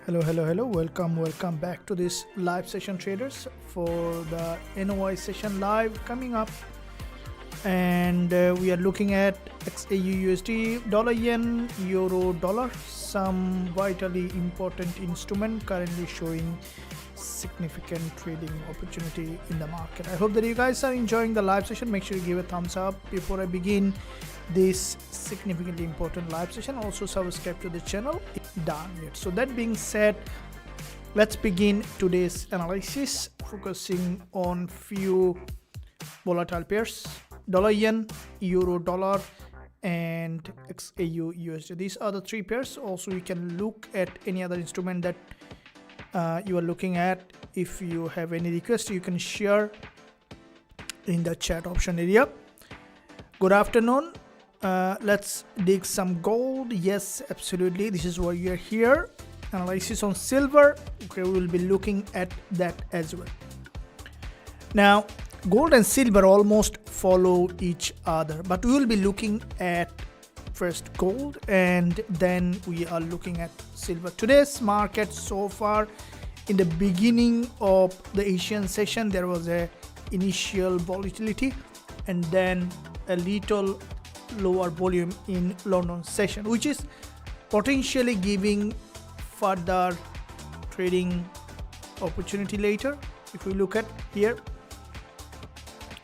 Hello, welcome back to this live session, traders, for the NOI session live coming up. And we are looking at XAUUSD, dollar yen, euro dollar, some vitally important instrument currently showing significant trading opportunity in the market. I hope that you guys are enjoying the live session. Make sure you give a thumbs up before I begin this significantly important live session. Also subscribe to the channel if done yet. So that being said, let's begin today's analysis, focusing on few volatile pairs: dollar yen, euro dollar, and XAUUSD. These are the three pairs. Also, you can look at any other instrument that you are looking at. If you have any request, you can share in the chat option area. Good afternoon. Let's dig some gold. Yes, absolutely, this is why you're here. Analysis on silver. Okay, we will be looking at that as well. Now, gold and silver almost follow each other, but we will be looking at first gold and then we are looking at silver. Today's market so far, in the beginning of the Asian session, there was a initial volatility and then a little lower volume in London session, which is potentially giving further trading opportunity later. If we look at here,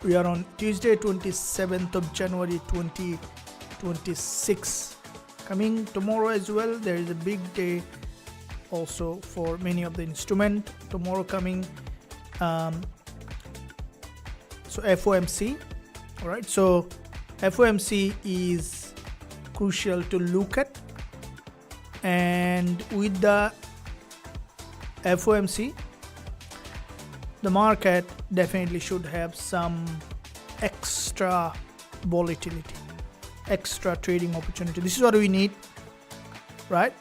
we are on Tuesday, 27th of January 2026. Coming tomorrow as well, there is a big day also for many of the instrument tomorrow coming. So FOMC, all right, so FOMC is crucial to look at, and with the FOMC, the market definitely should have some extra volatility, extra trading opportunity. This is what we need, right?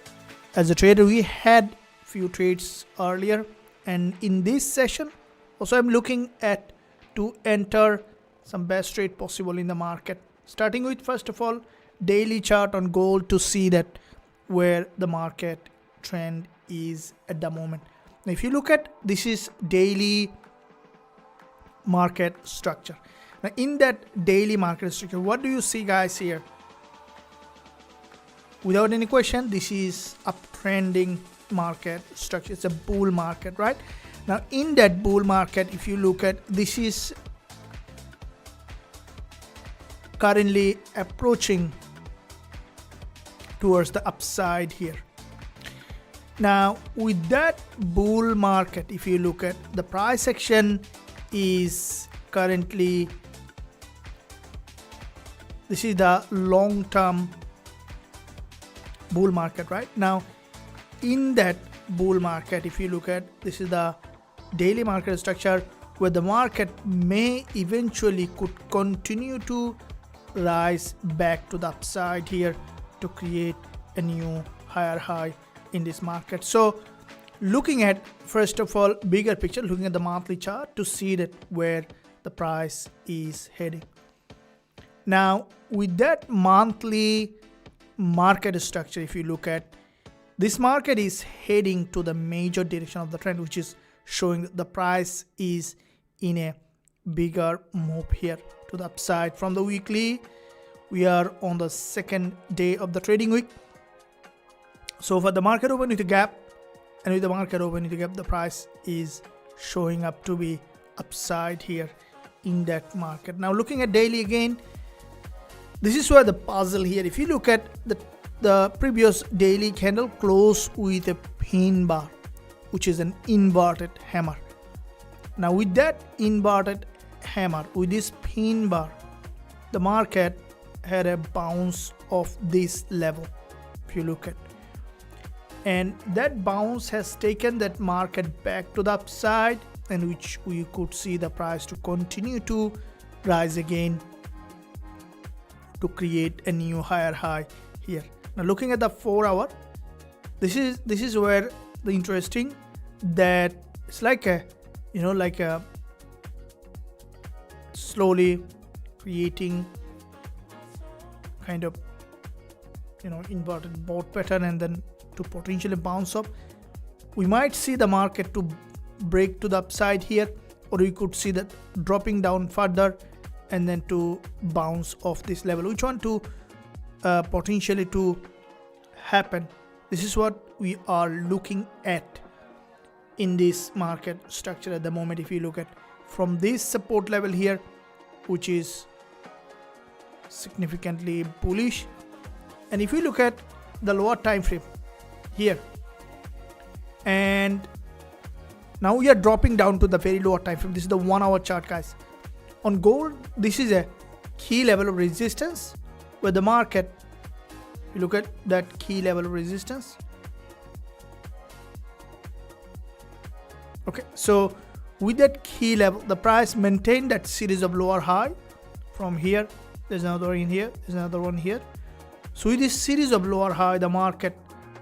As a trader, we had few trades earlier, and in this session also I'm looking at to enter some best trade possible in the market, starting with first of all daily chart on gold to see that where the market trend is at the moment. Now, if you look at, this is daily market structure. Now in that daily market structure, what do you see, guys? Here, without any question, this is uptrending market structure. It's a bull market, right? Now in that bull market, if you look at, this is currently approaching towards the upside here. Now with that bull market, if you look at the price action is currently, this is the long-term bull market, right? Now in that bull market, if you look at, this is the daily market structure where the market may eventually could continue to rise back to the upside here to create a new higher high in this market. So looking at, first of all, bigger picture, looking at the monthly chart to see that where the price is heading. Now with that monthly market structure, if you look at, this market is heading to the major direction of the trend, which is showing that the price is in a bigger move here to the upside. From the weekly, we are on the second day of the trading week. So for the market open with a gap, and with the market open with a gap, the price is showing up to be upside here in that market. Now looking at daily again, this is where the puzzle here. If you look at the previous daily candle closed with a pin bar, which is an inverted hammer. Now with that inverted hammer, with this pin bar, the market had a bounce of this level, if you look at, and that bounce has taken that market back to the upside, and which we could see the price to continue to rise again to create a new higher high here. Now looking at the 4 hour, this is where the interesting, that it's like a, you know, like a slowly creating kind of, you know, inverted boat pattern, and then to potentially bounce up. we might see the market to break to the upside here, or we could see that dropping down further and then to bounce off this level. Which one to potentially to happen? This is what we are looking at in this market structure at the moment. If you look at from this support level here, which is significantly bullish, and if you look at the lower time frame here, and now we are dropping down to the very lower time frame. This is the 1 hour chart, guys. On gold, this is a key level of resistance where the market, you look at that key level of resistance. Okay, so with that key level, the price maintained that series of lower high from here. There's another one in here, there's another one here. So with this series of lower high, the market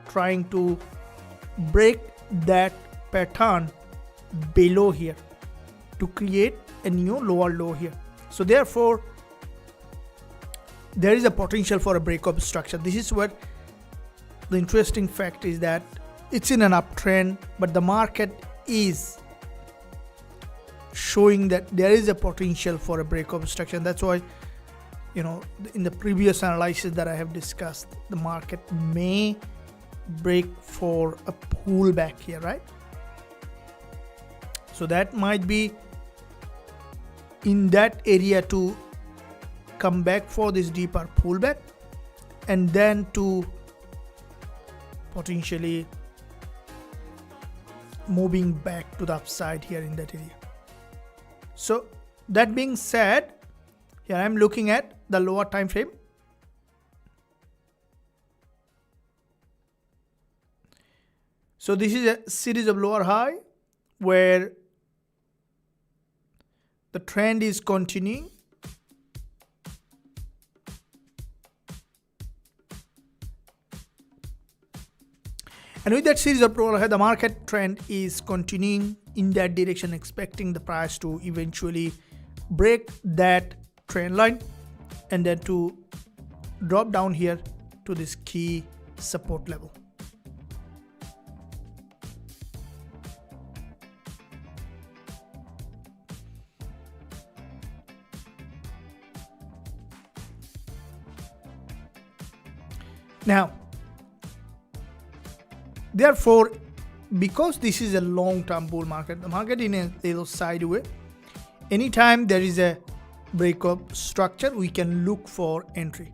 trying to break that pattern below here to create a new lower low here. So therefore, there is a potential for a breakup structure. This is what the interesting fact is, that it's in an uptrend, but the market is showing that there is a potential for a breakup structure. And that's why, you know, in the previous analysis that I have discussed, the market may break for a pullback here, right? So that might be in that area to come back for this deeper pullback, and then to potentially moving back to the upside here in that area. So that being said, here I'm looking at the lower time frame. So this is a series of lower high where the trend is continuing. And with that series of lower high, the market trend is continuing in that direction, expecting the price to eventually break that trend line and then to drop down here to this key support level. Now, therefore, because this is a long-term bull market, the market in a little sideways, anytime there is a breakup structure, we can look for entry.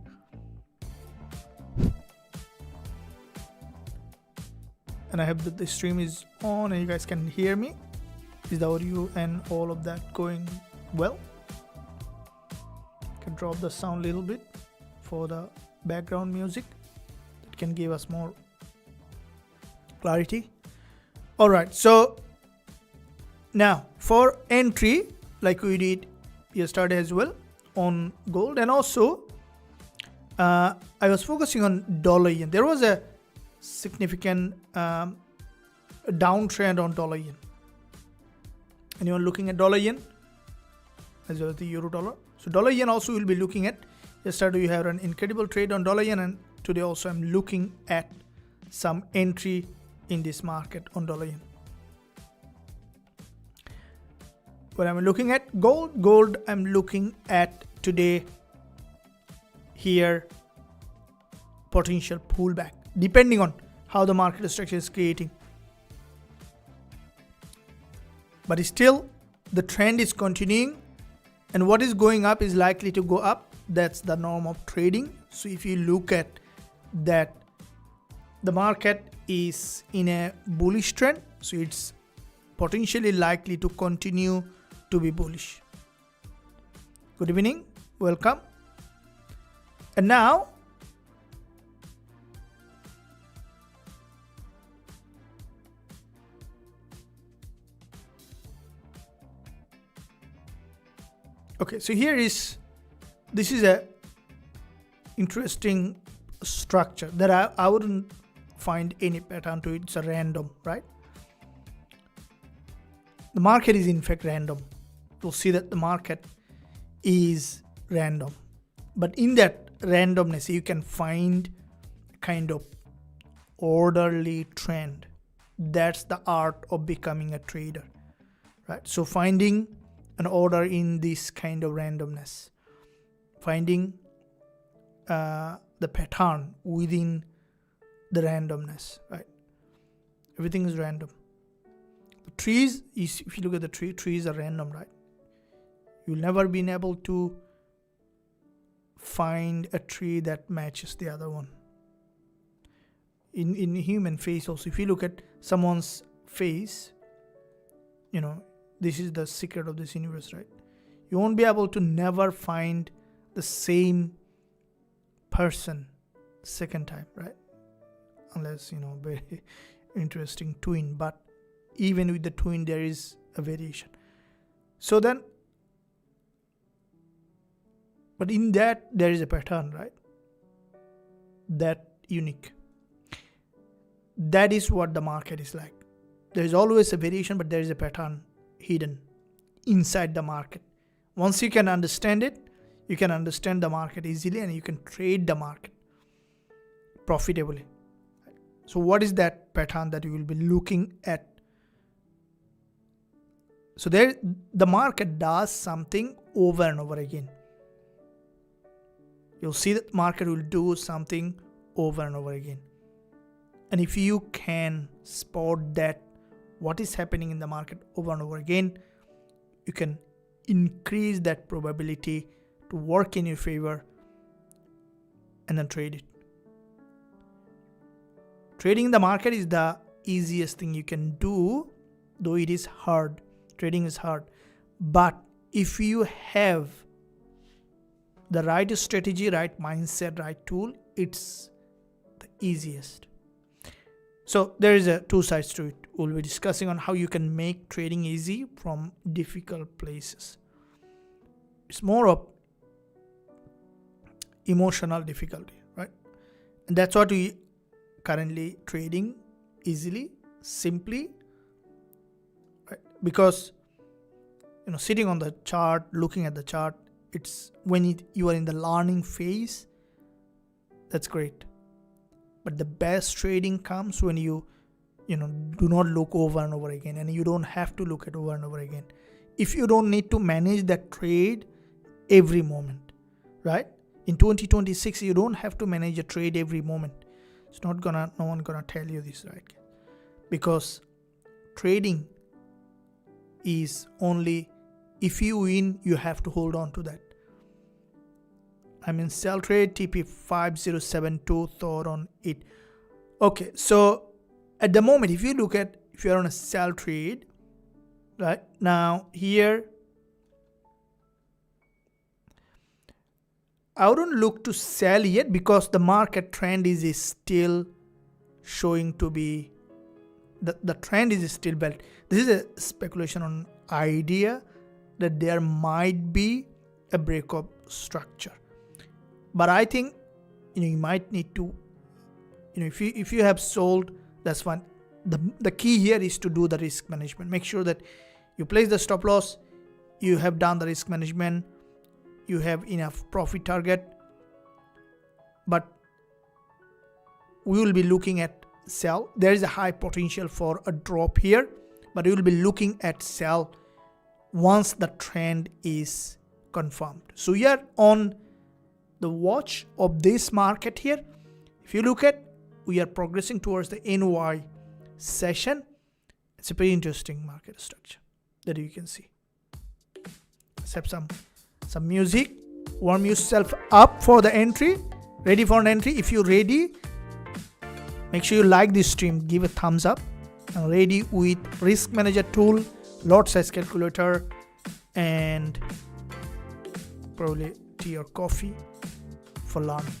And I hope that the stream is on and you guys can hear me. Is the audio and all of that going well? I can drop the sound a little bit for the background music. That can give us more clarity. All right, so now for entry, like we did yesterday as well on gold, and also I was focusing on dollar yen. There was a significant downtrend on dollar yen. Anyone looking at dollar yen as well as the euro dollar? So dollar yen also we'll be looking at. Yesterday we had an incredible trade on dollar yen, and today also I'm looking at some entry in this market on dollar yen. When I'm looking at gold, I'm looking at today here potential pullback depending on how the market structure is creating. But still the trend is continuing, and what is going up is likely to go up. That's the norm of trading. So if you look at that, the market is in a bullish trend, so it's potentially likely to continue to be bullish. Good evening, welcome. And now okay, so this is a interesting structure that I wouldn't find any pattern to it. It's a random, right? The market is in fact random. You'll see that the market is random, but in that randomness you can find kind of orderly trend That's the art of becoming a trader, right? So finding an order in this kind of randomness, finding the pattern within the randomness, right? Everything is random. The trees, if you look at the trees are random, right? You'll never been able to find a tree that matches the other one. In human face also, if you look at someone's face, this is the secret of this universe, right? You won't be able to never find the same person second time, right? Unless, very interesting twin, but even with the twin there is a variation. So then, but in that there is a pattern, right? That unique. That is what the market is like. There is always a variation, but there is a pattern hidden inside the market. Once you can understand it, you can understand the market easily and you can trade the market profitably. So what is that pattern that you will be looking at? So the market does something over and over again. You'll see that the market will do something over and over again. And if you can spot that what is happening in the market over and over again, you can increase that probability to work in your favor and then trade it. Trading the market is the easiest thing you can do, though it is hard. Trading is hard. But if you have the right strategy, right mindset, right tool, it's the easiest. So there is two sides to it. We'll be discussing on how you can make trading easy from difficult places. It's more of emotional difficulty, right? And that's what we currently trading easily, simply, right? Because sitting on the chart, looking at the chart, it's when you are in the learning phase, that's great. But the best trading comes when you do not look over and over again, and you don't have to look at over and over again. If you don't need to manage that trade every moment, right? In 2026, you don't have to manage a trade every moment. It's no one gonna tell you this, right? Because trading is only, if you win, you have to hold on to that. I'm in sell trade, TP5072, thought on it. Okay, so at the moment, if you're on a sell trade, right now here, I wouldn't look to sell yet because the market trend is still showing to be, the trend is still bearish. This is a speculation on idea that there might be a breakup structure. But I think you might need to, if you have sold, that's fine. The key here is to do the risk management. Make sure that you place the stop loss, you have done the risk management, you have enough profit target. But we will be looking at sell. There is a high potential for a drop here, but we will be looking at sell once the trend is confirmed. So we are on the watch of this market here. If you look at, we are progressing towards the NY session. It's a pretty interesting market structure that you can see. Let's have some music. Warm yourself up for the entry. Ready for an entry? If you're ready, make sure you like this stream, give a thumbs up. I'm ready with risk manager tool, lot size calculator, and probably tea or coffee for learning.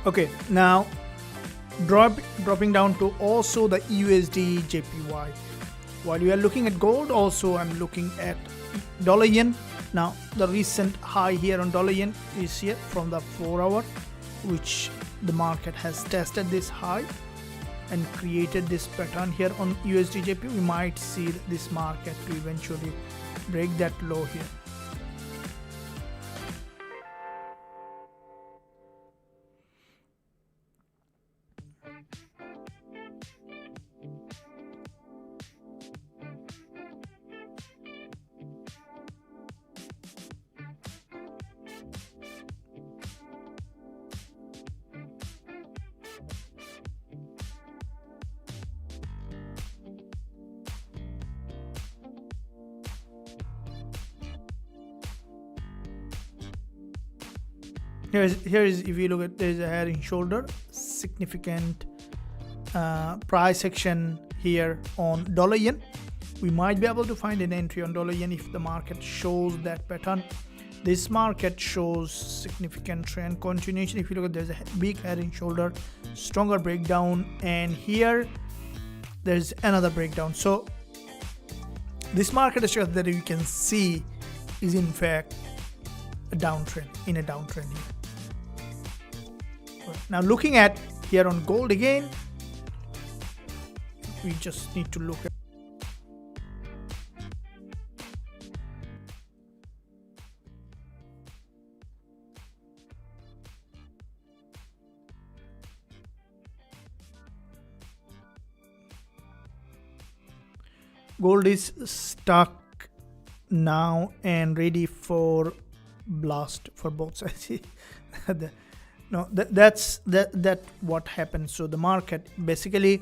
Okay, now dropping down to also the USD JPY. While we are looking at gold, also I'm looking at dollar yen. Now the recent high here on dollar yen is here from the 4 hour, which the market has tested this high and created this pattern here on USD JPY. We might see this market to eventually break that low here. Here is if you look at, there's a head and shoulder, significant price action here on dollar yen. We might be able to find an entry on dollar yen if the market shows that pattern. This market shows significant trend continuation. If you look at, there's a big head and shoulder, stronger breakdown, and here there's another breakdown. So this market structure that you can see is in fact a downtrend, in a downtrend here. Now looking at here on gold again, we just need to look at gold is stuck now and ready for blast for both sides. No, that's what happens. So the market basically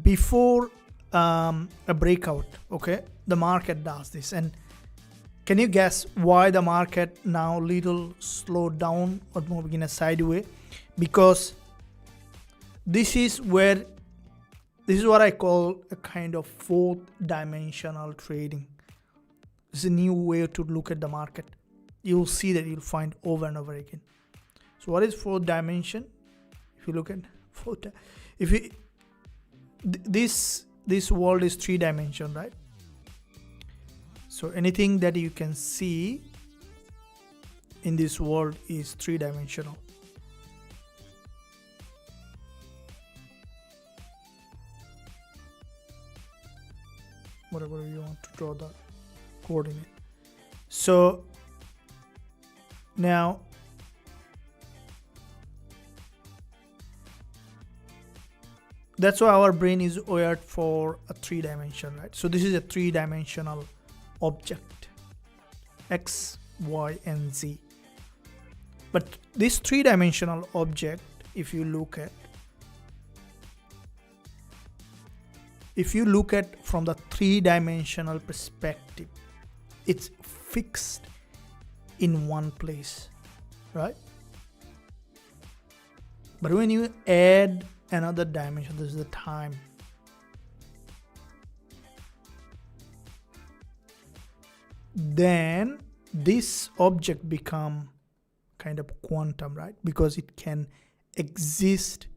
before a breakout, okay, the market does this. And can you guess why the market now little slowed down or moving in a sideways? Because this is what I call a kind of fourth dimensional trading. It's a new way to look at the market. You'll see that you'll find over and over again. So what is fourth dimension? If you look at fourth, this world is 3 dimension, right? So anything that you can see in this world is 3 dimensional. Whatever you want to draw the coordinate. So now that's why our brain is wired for a 3 dimension, right? So this is a 3-dimensional object, X, Y, and Z. But this 3-dimensional object, if you look at from the 3-dimensional perspective, it's fixed in one place, right? But when you add another dimension, this is the time, then this object become kind of quantum, right? Because it can exist,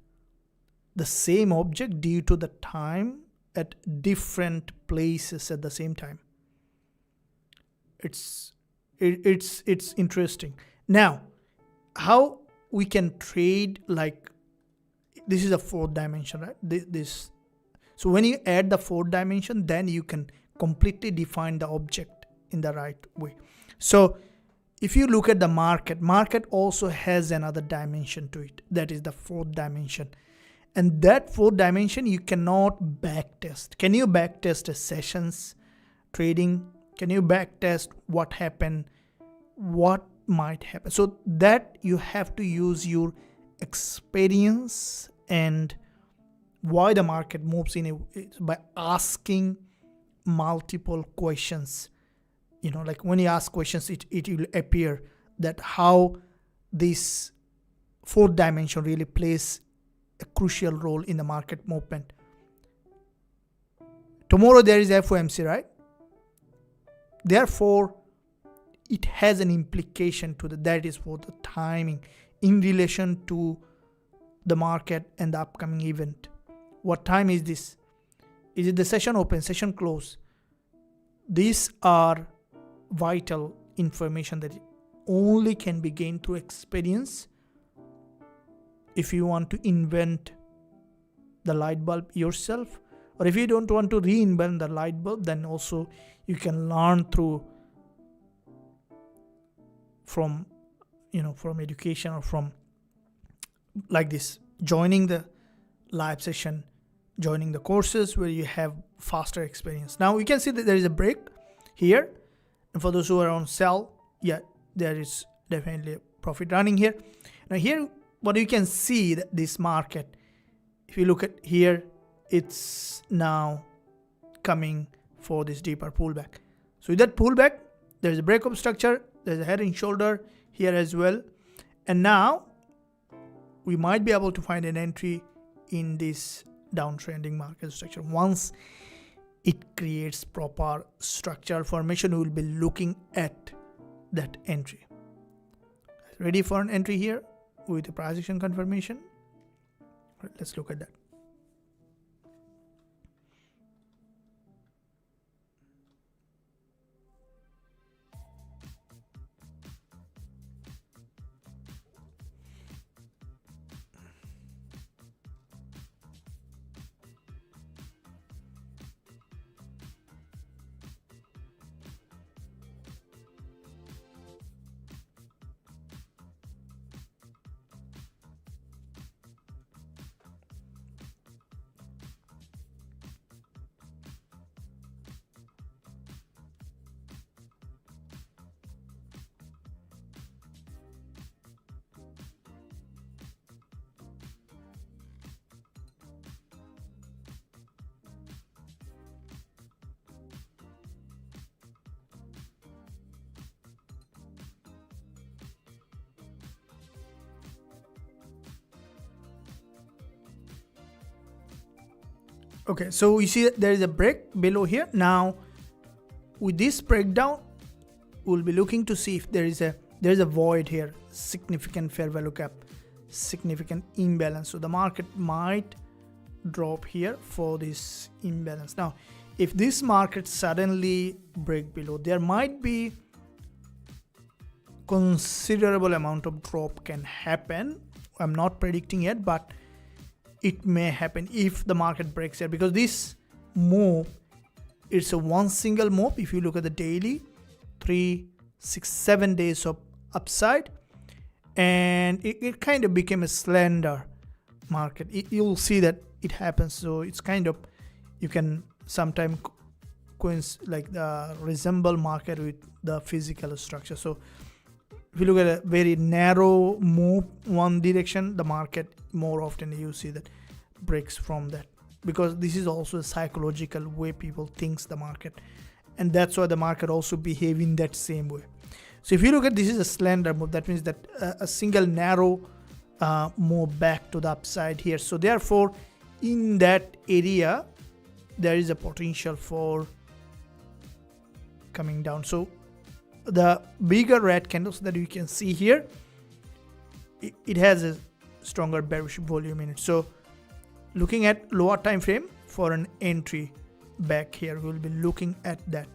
the same object, due to the time at different places at the same time. It's interesting. Now, how we can trade, like, this is a 4th dimension, right? This. So when you add the 4th dimension, then you can completely define the object in the right way. So if you look at the market also has another dimension to it. That is the 4th dimension. And that 4th dimension you cannot backtest. Can you backtest a sessions trading? Can you backtest what happened? What might happen? So that you have to use your experience and why the market moves by asking multiple questions. You know, like when you ask questions, it will appear that how this 4th dimension really plays a crucial role in the market movement. Tomorrow there is FOMC, right? Therefore, it has an implication to that is for the timing in relation to the market and the upcoming event. What time is this? Is it the session open, session close? These are vital information that only can be gained through experience. If you want to invent the light bulb yourself, or if you don't want to reinvent the light bulb, then also you can learn through from education, or from like this, joining the live session, joining the courses where you have faster experience. Now you can see that there is a break here, and for those who are on sell, yeah, there is definitely a profit running here. Now here, what you can see that this market, if you look at here, it's now coming for this deeper pullback. So with that pullback, there's a breakup structure, there's a head and shoulder here as well, and now we might be able to find an entry in this downtrending market structure. Once it creates proper structural formation, we will be looking at that entry. Ready for an entry here with a price action confirmation? Right, let's look at that. Okay, so you see there is a break below here. Now with this breakdown, we'll be looking to see if there is a void here, significant fair value gap, significant imbalance. So the market might drop here for this imbalance. Now if this market suddenly break below, there might be considerable amount of drop can happen. I'm not predicting yet, but it may happen if the market breaks here, because this move, it's a one single move. If you look at the daily, 3, 6, 7 days of upside, and it kind of became a slender market. You'll see that it happens. So it's kind of, you can sometimes resemble market with the physical structure. So if you look at a very narrow move one direction, the market more often you see that breaks from that, because this is also a psychological way people thinks the market, and that's why the market also behave in that same way. So if you look at, this is a slender move, that means that a single narrow move back to the upside here. So therefore in that area there is a potential for coming down. So the bigger red candles that you can see here, it has a stronger bearish volume in it. So looking at lower time frame for an entry back here, we'll be looking at that.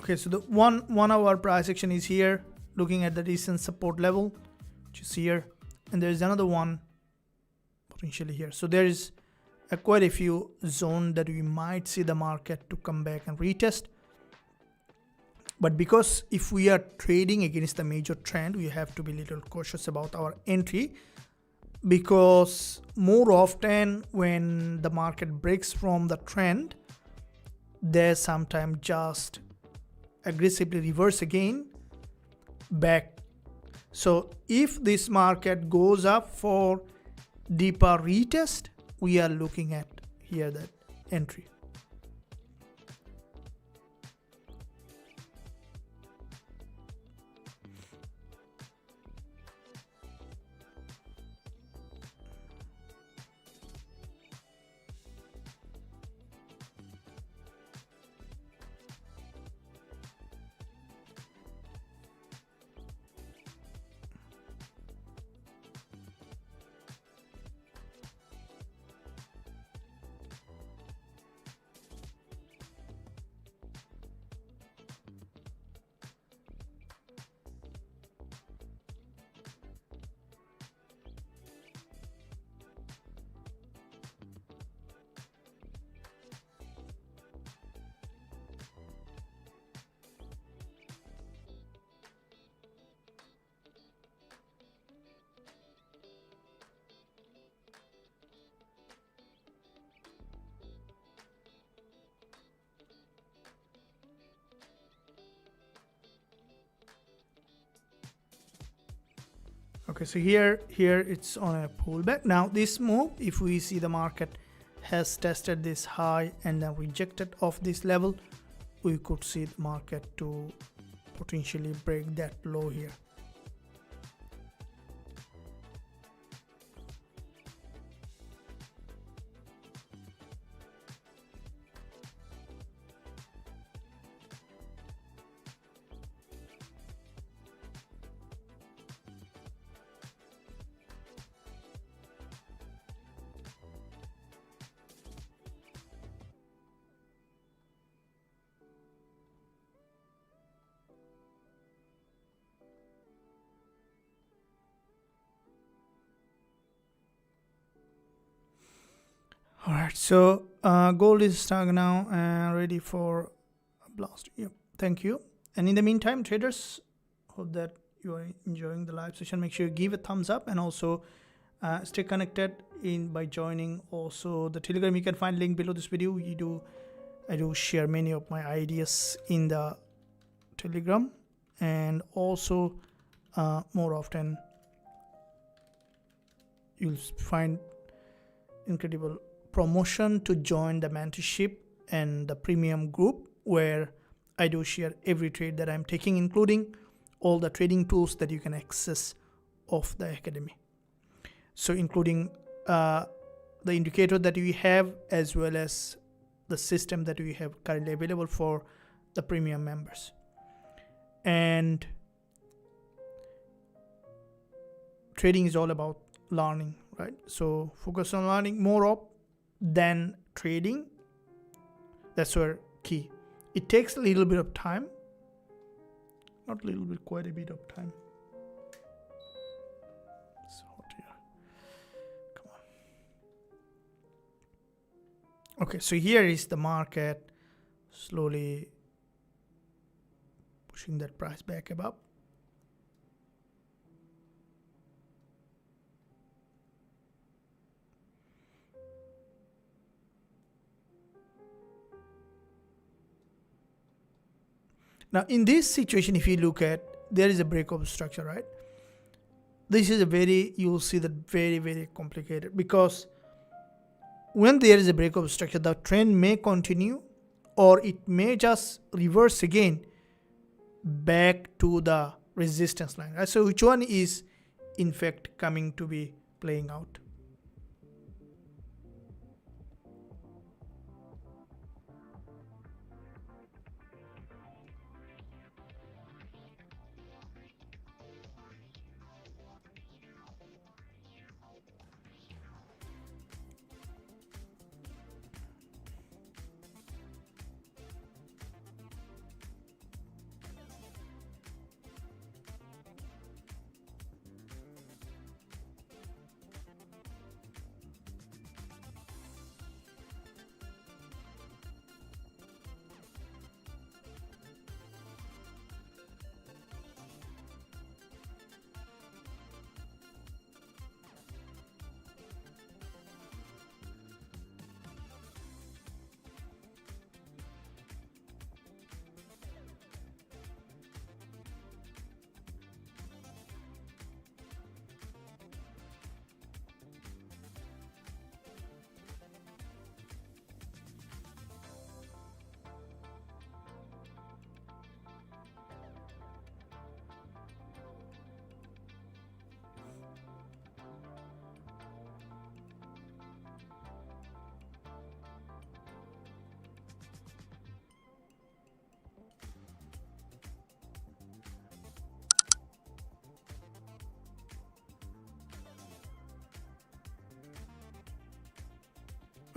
Okay, so the one hour price action is here, looking at the recent support level, which is here, and there is another one potentially here. So there is quite a few zones that we might see the market to come back and retest. But because if we are trading against the major trend, we have to be a little cautious about our entry, because more often when the market breaks from the trend, they sometimes just aggressively reverse again back. So if this market goes up for deeper retest, we are looking at here that entry. Okay, so here it's on a pullback. Now this move, if we see the market has tested this high and then rejected off this level, we could see the market to potentially break that low here. All right, so gold is stuck now and ready for a blast. Yep, thank you. And in the meantime, traders, hope that you are enjoying the live session. Make sure you give a thumbs up and also stay connected by joining also the Telegram. You can find link below this video. I do share many of my ideas in the Telegram, and also more often you'll find incredible promotion to join the mentorship and the premium group, where I do share every trade that I'm taking, including all the trading tools that you can access of the academy. So including the indicator that we have, as well as the system that we have currently available for the premium members. And trading is all about learning, right? So focus on learning more of than trading. That's where key. It takes a little bit of time, not a little bit, quite a bit of time. So dear, come on. Okay, so here is the market slowly pushing that price back above. Now, in this situation, if you look at, there is a breakup structure, right? This is you'll see that very, very complicated, because when there is a breakup structure, the trend may continue or it may just reverse again back to the resistance line, right? So which one is in fact coming to be playing out?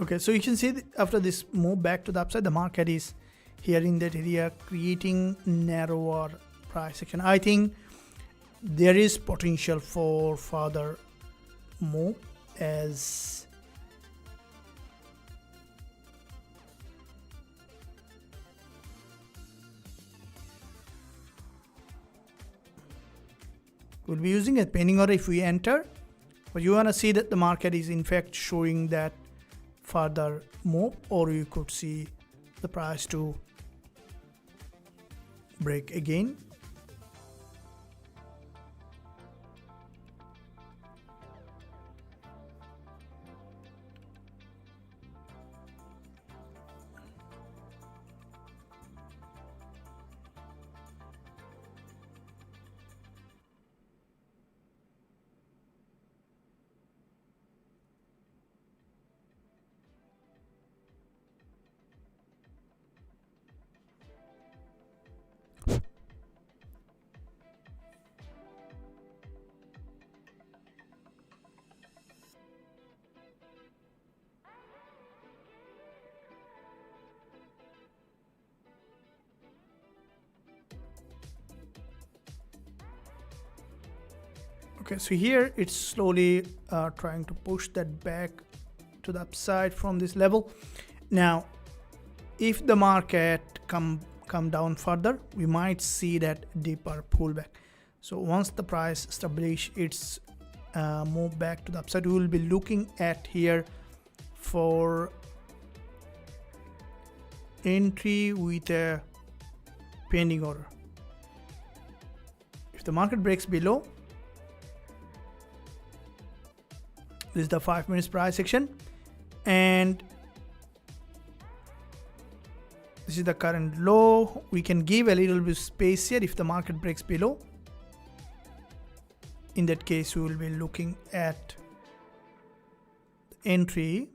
Okay, so you can see after this move back to the upside, the market is here in that area creating narrower price action. I think there is potential for further move as we'll be using a pending order if we enter, but you want to see that the market is in fact showing that further move, or you could see the price to break again. Okay, so here it's slowly trying to push that back to the upside from this level. Now, if the market come down further, we might see that deeper pullback. So once the price establish its move back to the upside, we will be looking at here for entry with a pending order. If the market breaks below, this is the 5 minutes price action, and this is the current low. We can give a little bit space here if the market breaks below. In that case, we will be looking at entry.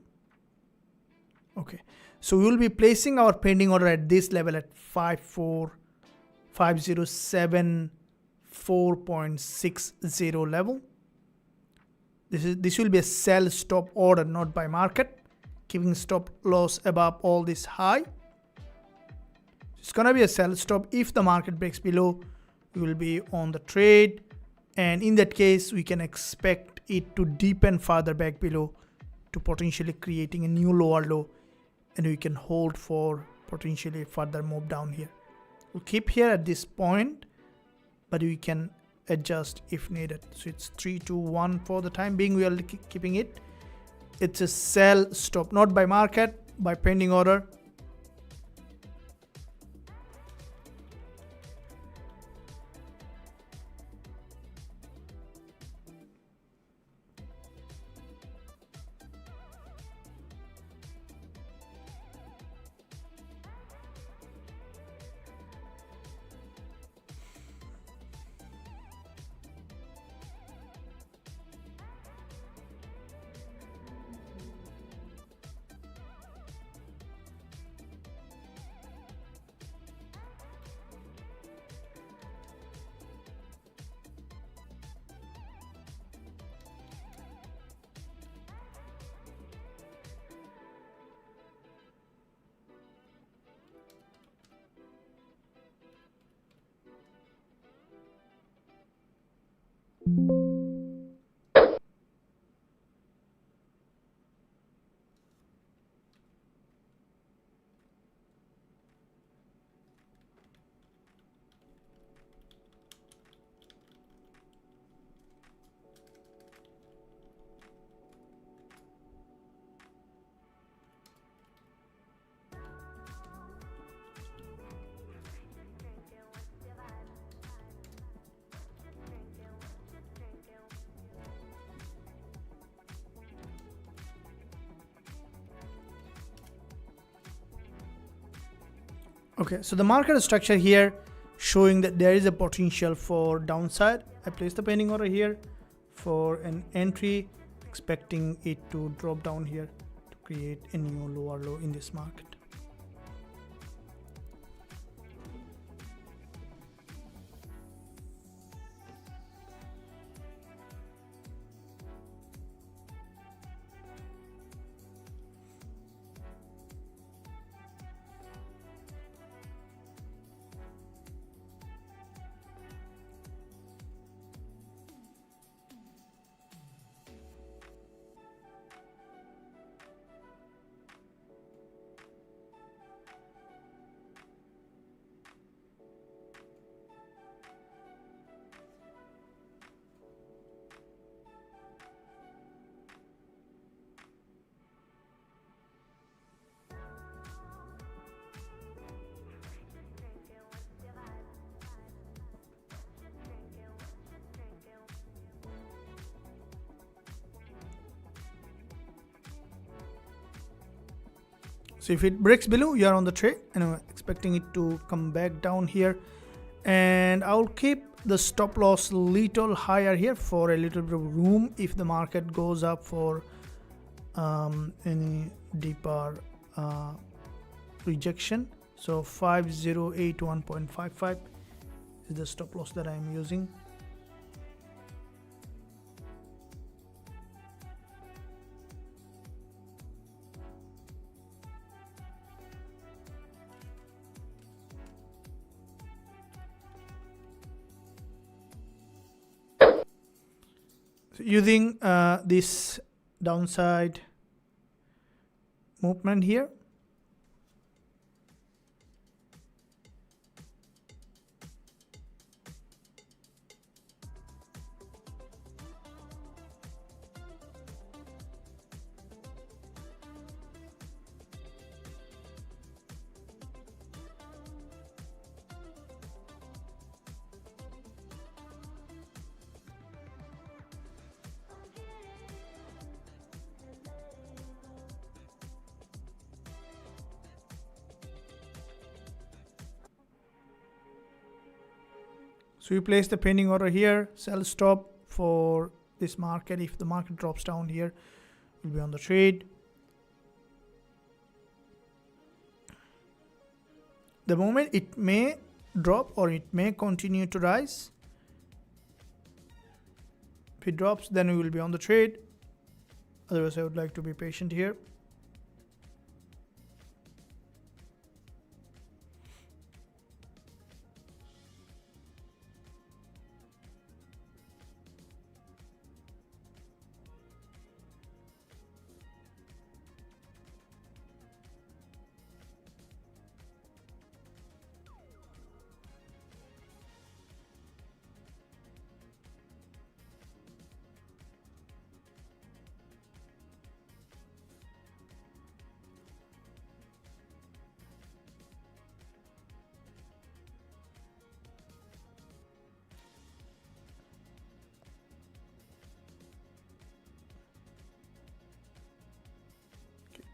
Okay, so we will be placing our pending order at this level at 54507.4.60 level. This will be a sell stop order, not by market, giving stop loss above all this high. It's gonna be a sell stop. If the market breaks below, we will be on the trade, and in that case we can expect it to deepen further back below to potentially creating a new lower low, and we can hold for potentially further move down here. We'll keep here at this point, but we can adjust if needed. So it's 3 to 1 for the time being. We are keeping it. It's a sell stop, not by market, by pending order. Okay, so the market structure here showing that there is a potential for downside. I placed the pending order here for an entry, expecting it to drop down here to create a new lower low in this market. So if it breaks below, you are on the trade, and I'm expecting it to come back down here, and I'll keep the stop loss little higher here for a little bit of room if the market goes up for any deeper rejection. So 5081.55 is the stop loss that I'm using. So using this downside movement here, so we place the pending order here, sell stop for this market. If the market drops down here, we'll be on the trade. The moment it may drop or it may continue to rise. If it drops, then we will be on the trade. Otherwise, I would like to be patient here.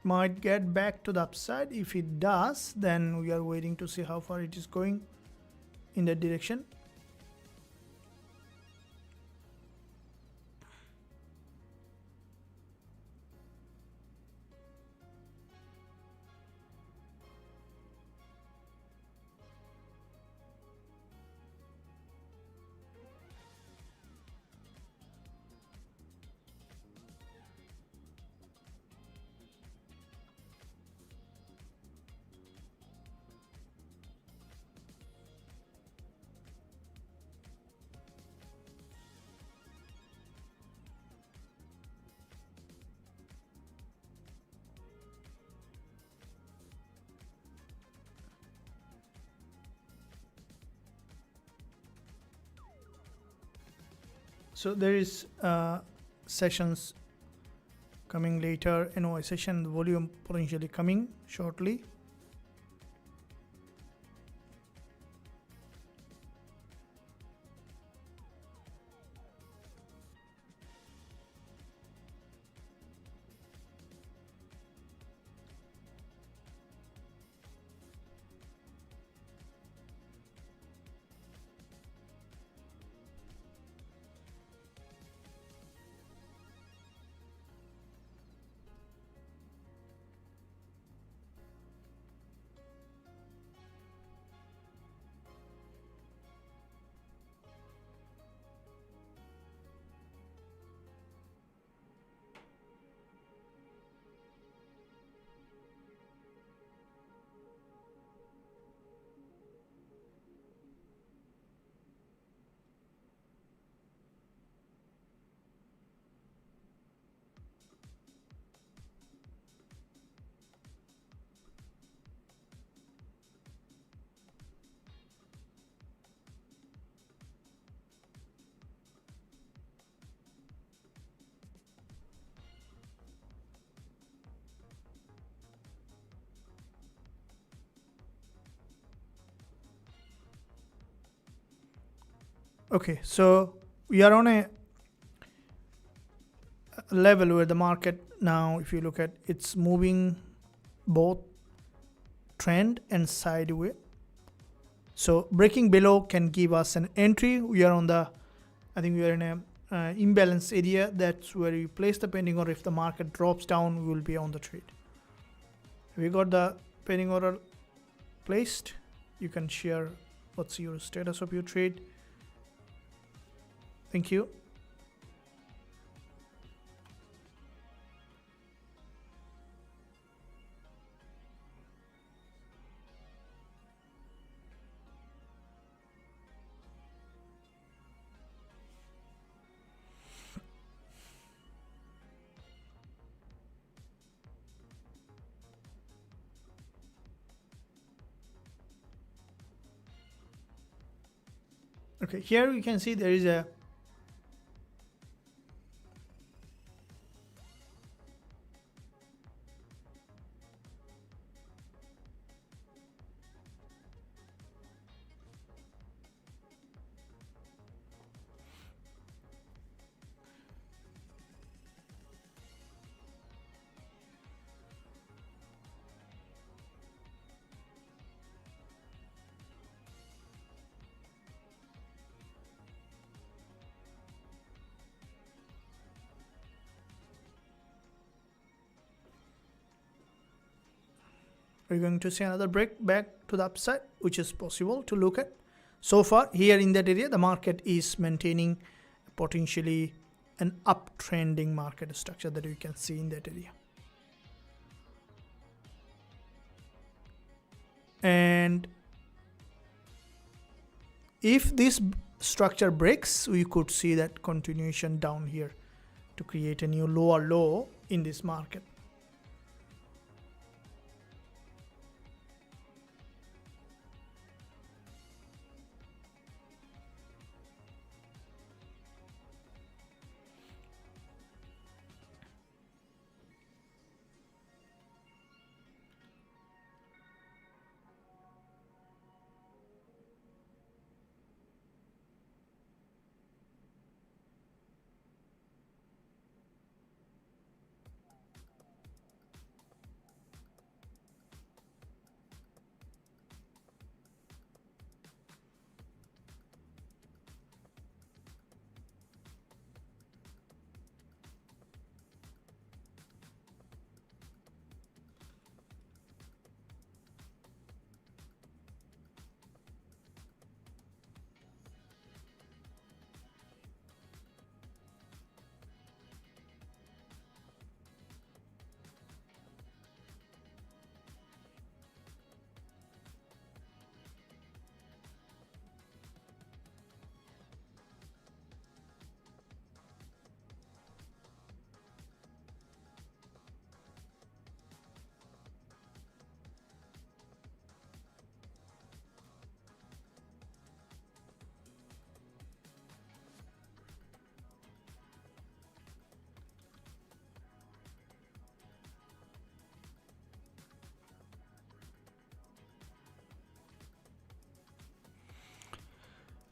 Might get back to the upside. If it does, then we are waiting to see how far it is going in that direction. So there is sessions coming later, NOI session volume potentially coming shortly. Okay, so we are on a level where the market now, if you look at, it's moving both trend and sideways. So breaking below can give us an entry. We are on the, I think we are in a imbalance area. That's where we place the pending order. If the market drops down, we will be on the trade. We got the pending order placed. You can share what's your status of your trade. Thank you. Okay, here you can see there is a we're going to see another break back to the upside, which is possible to look at. So far here in that area, the market is maintaining potentially an uptrending market structure that you can see in that area. And if this structure breaks, we could see that continuation down here to create a new lower low in this market.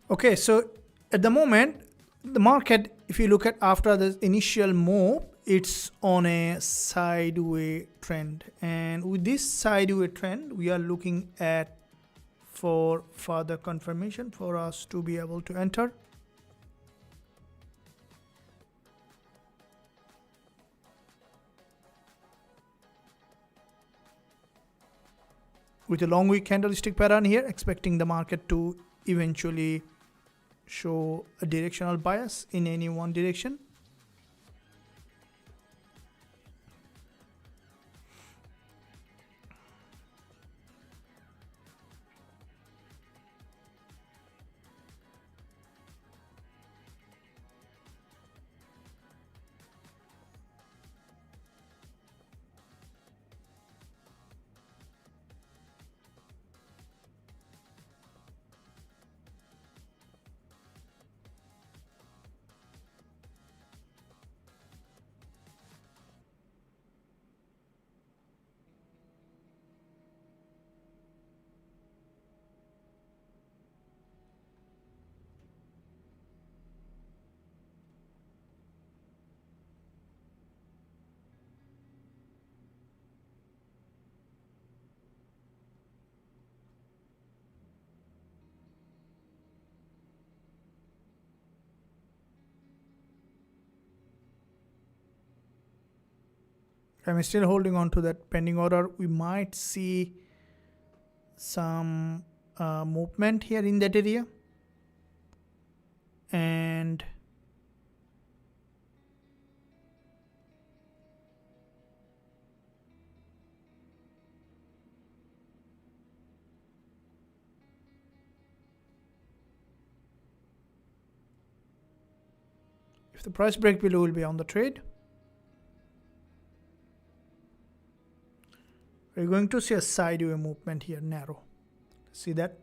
Okay, so at the moment, the market, if you look at after the initial move, it's on a sideways trend. And with this sideways trend, we are looking at for further confirmation for us to be able to enter. With a long wick candlestick pattern here, expecting the market to eventually show a directional bias in any one direction. I'm still holding on to that pending order. We might see some movement here in that area, and if the price break below, will be on the trade. We're going to see a sideways movement here, narrow. See that?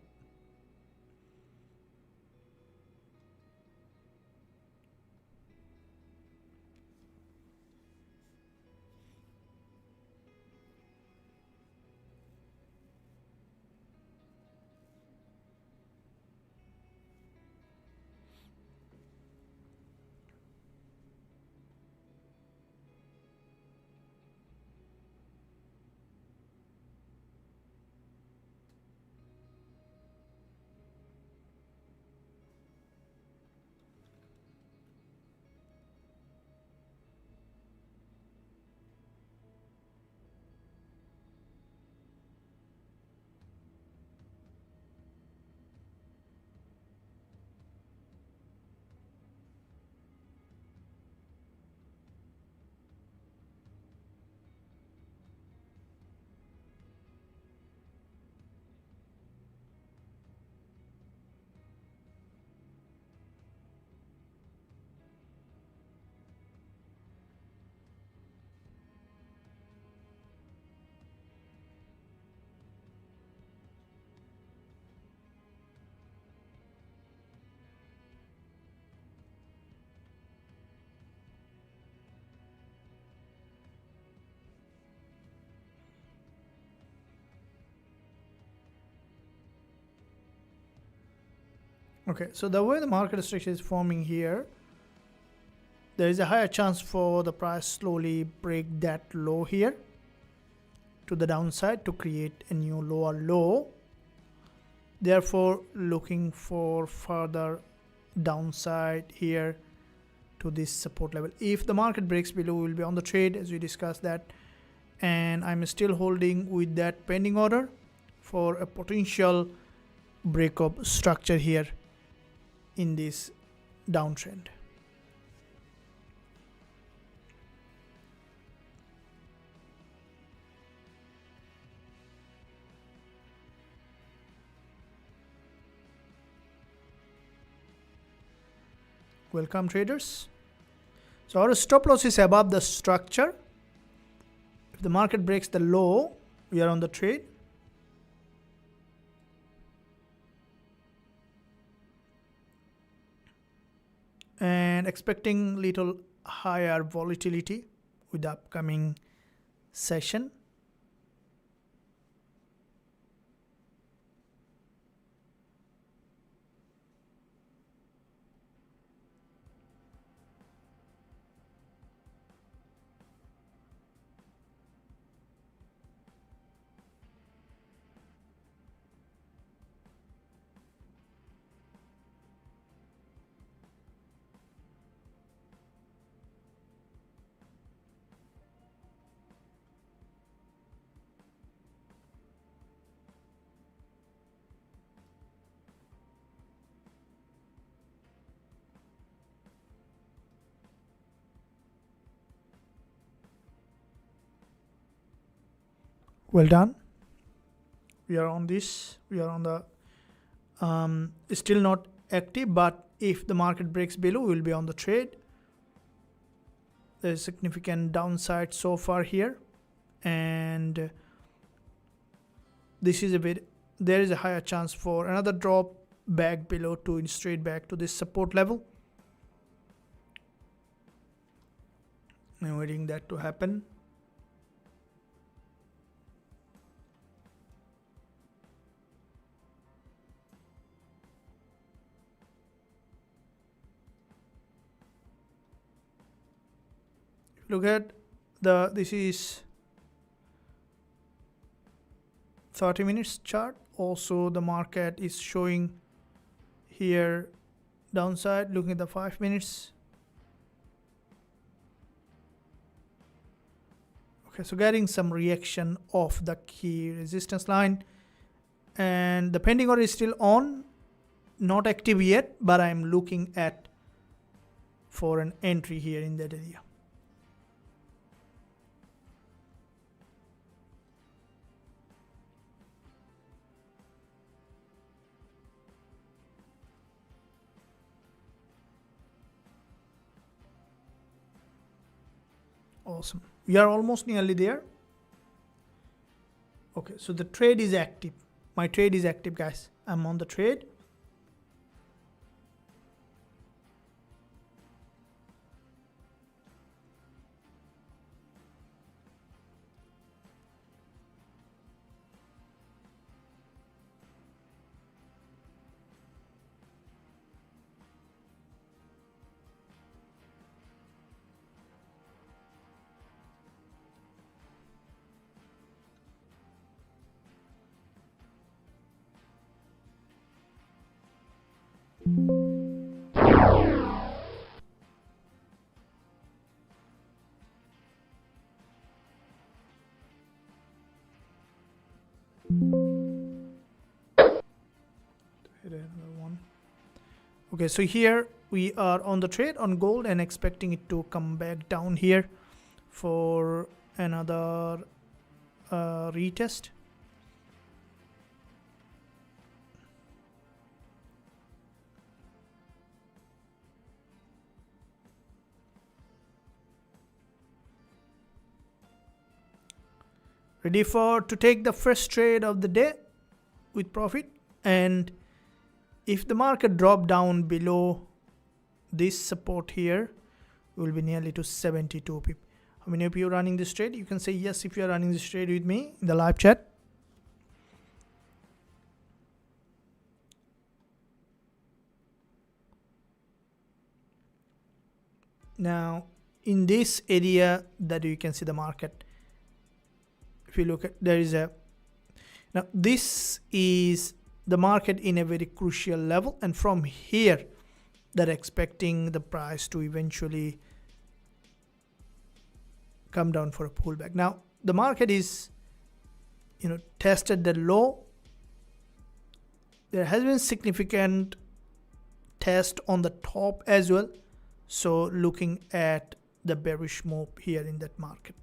Okay, so the way the market structure is forming here, there is a higher chance for the price slowly break that low here to the downside to create a new lower low. Therefore, looking for further downside here to this support level. If the market breaks below, we will be on the trade, as we discussed that. And I'm still holding with that pending order for a potential breakup structure here in this downtrend. Welcome, traders. So our stop loss is above the structure. If the market breaks the low, we are on the trade. And expecting little higher volatility with the upcoming session. Well done. We are on this. We are on the still not active, but if the market breaks below, we will be on the trade. There is significant downside so far here, and this is a bit. There is a higher chance for another drop back below to straight back to this support level. I'm waiting that to happen. Look at this is 30 minutes chart. Also the market is showing here downside. Looking at the 5 minutes. Okay, so getting some reaction of the key resistance line, and the pending order is still on, not active yet, but I'm looking at for an entry here in that area. Awesome. We are almost nearly there. Okay, so the trade is active. My trade is active, guys. I'm on the trade. Okay, so here we are on the trade on gold and expecting it to come back down here for another retest. Ready to take the first trade of the day with profit, and if the market drop down below this support here, we will be nearly to 72 pip. How many of you are running this trade? You can say yes if you are running this trade with me in the live chat. Now in this area that you can see the market, if you look at, there is a, now this is the market in a very crucial level, and from here they're expecting the price to eventually come down for a pullback. Now the market is, tested the low. There has been significant test on the top as well, so looking at the bearish move here in that market.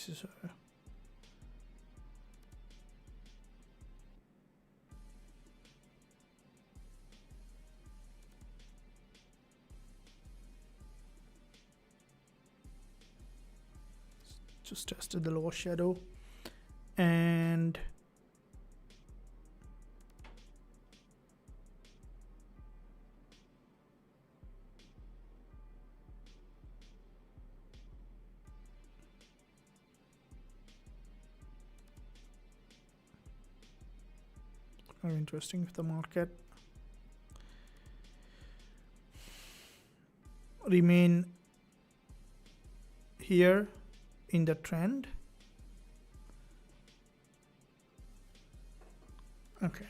This is just tested the lower shadow, and very interesting if the market remain here in the trend. Okay.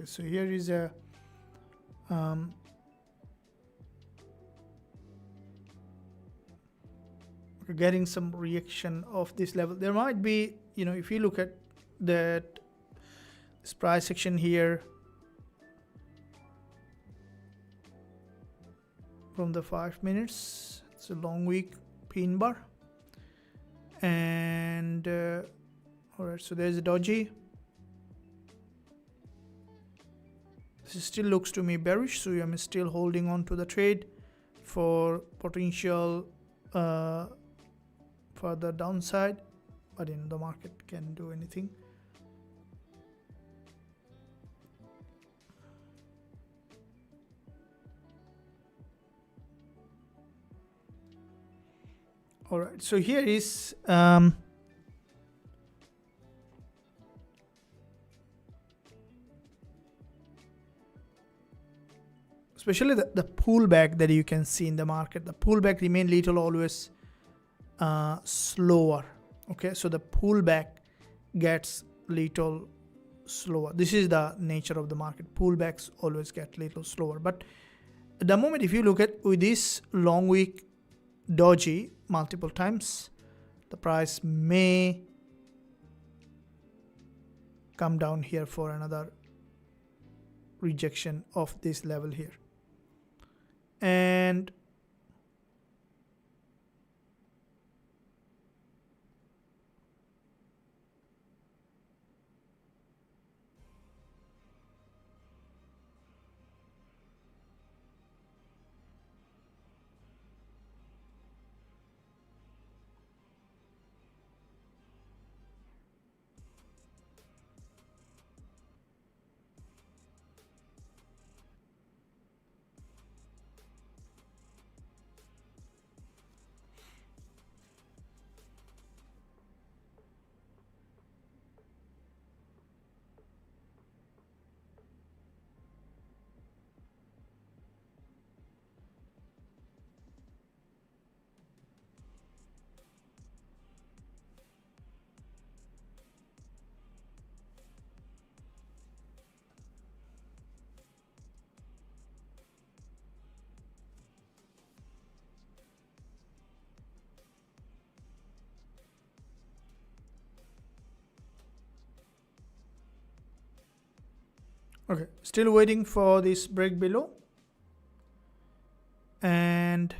Okay, so here is a we're getting some reaction of this level. There might be, you know, if you look at that this price section here from the 5 minutes, it's a long wick pin bar, and all right, so there's a doji. This still looks to me bearish, so I'm still holding on to the trade for potential further downside, but in the market can do anything. All right, so here is especially the pullback that you can see in the market. The pullback remain little always slower. Okay, so the pullback gets little slower. This is the nature of the market. Pullbacks always get little slower. But at the moment, if you look at with this long wick doji multiple times, the price may come down here for another rejection of this level here. And okay, still waiting for this break below, and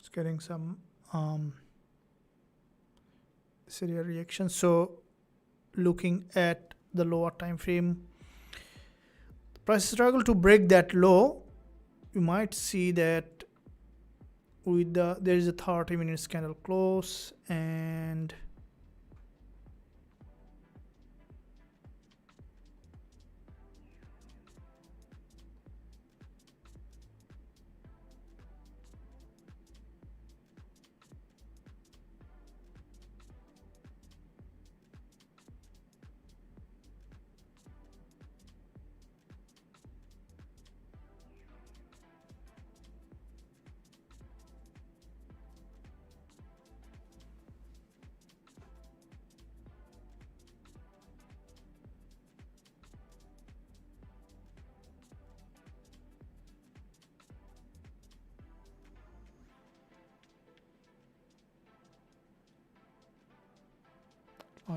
it's getting some serial reaction. So looking at the lower time frame, the price struggle to break that low. You might see that with there is a 30 minutes candle close, and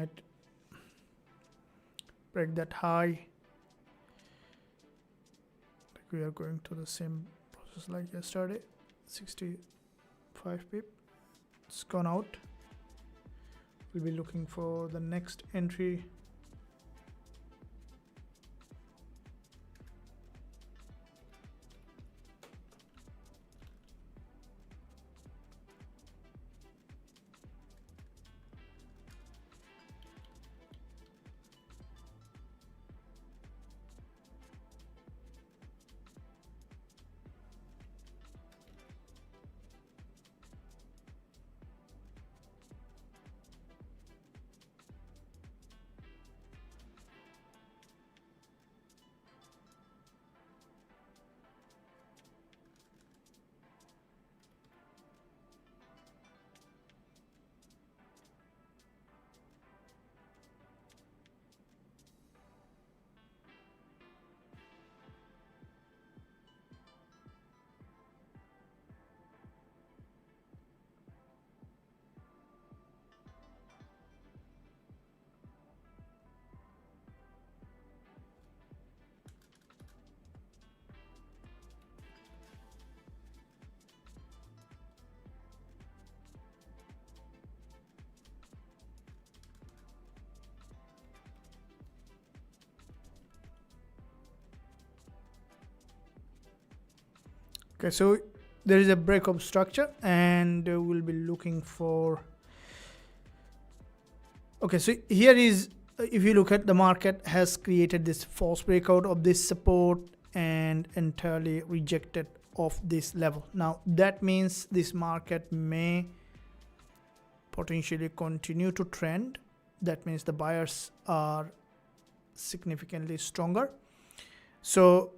might break that high. We are going to the same process like yesterday. 65 pip. It's gone out. We'll be looking for the next entry. Okay, so there is a breakup structure, and we'll be looking for. Okay, so here is, if you look at the market has created this false breakout of this support and entirely rejected of this level. Now that means this market may potentially continue to trend. That means the buyers are significantly stronger. So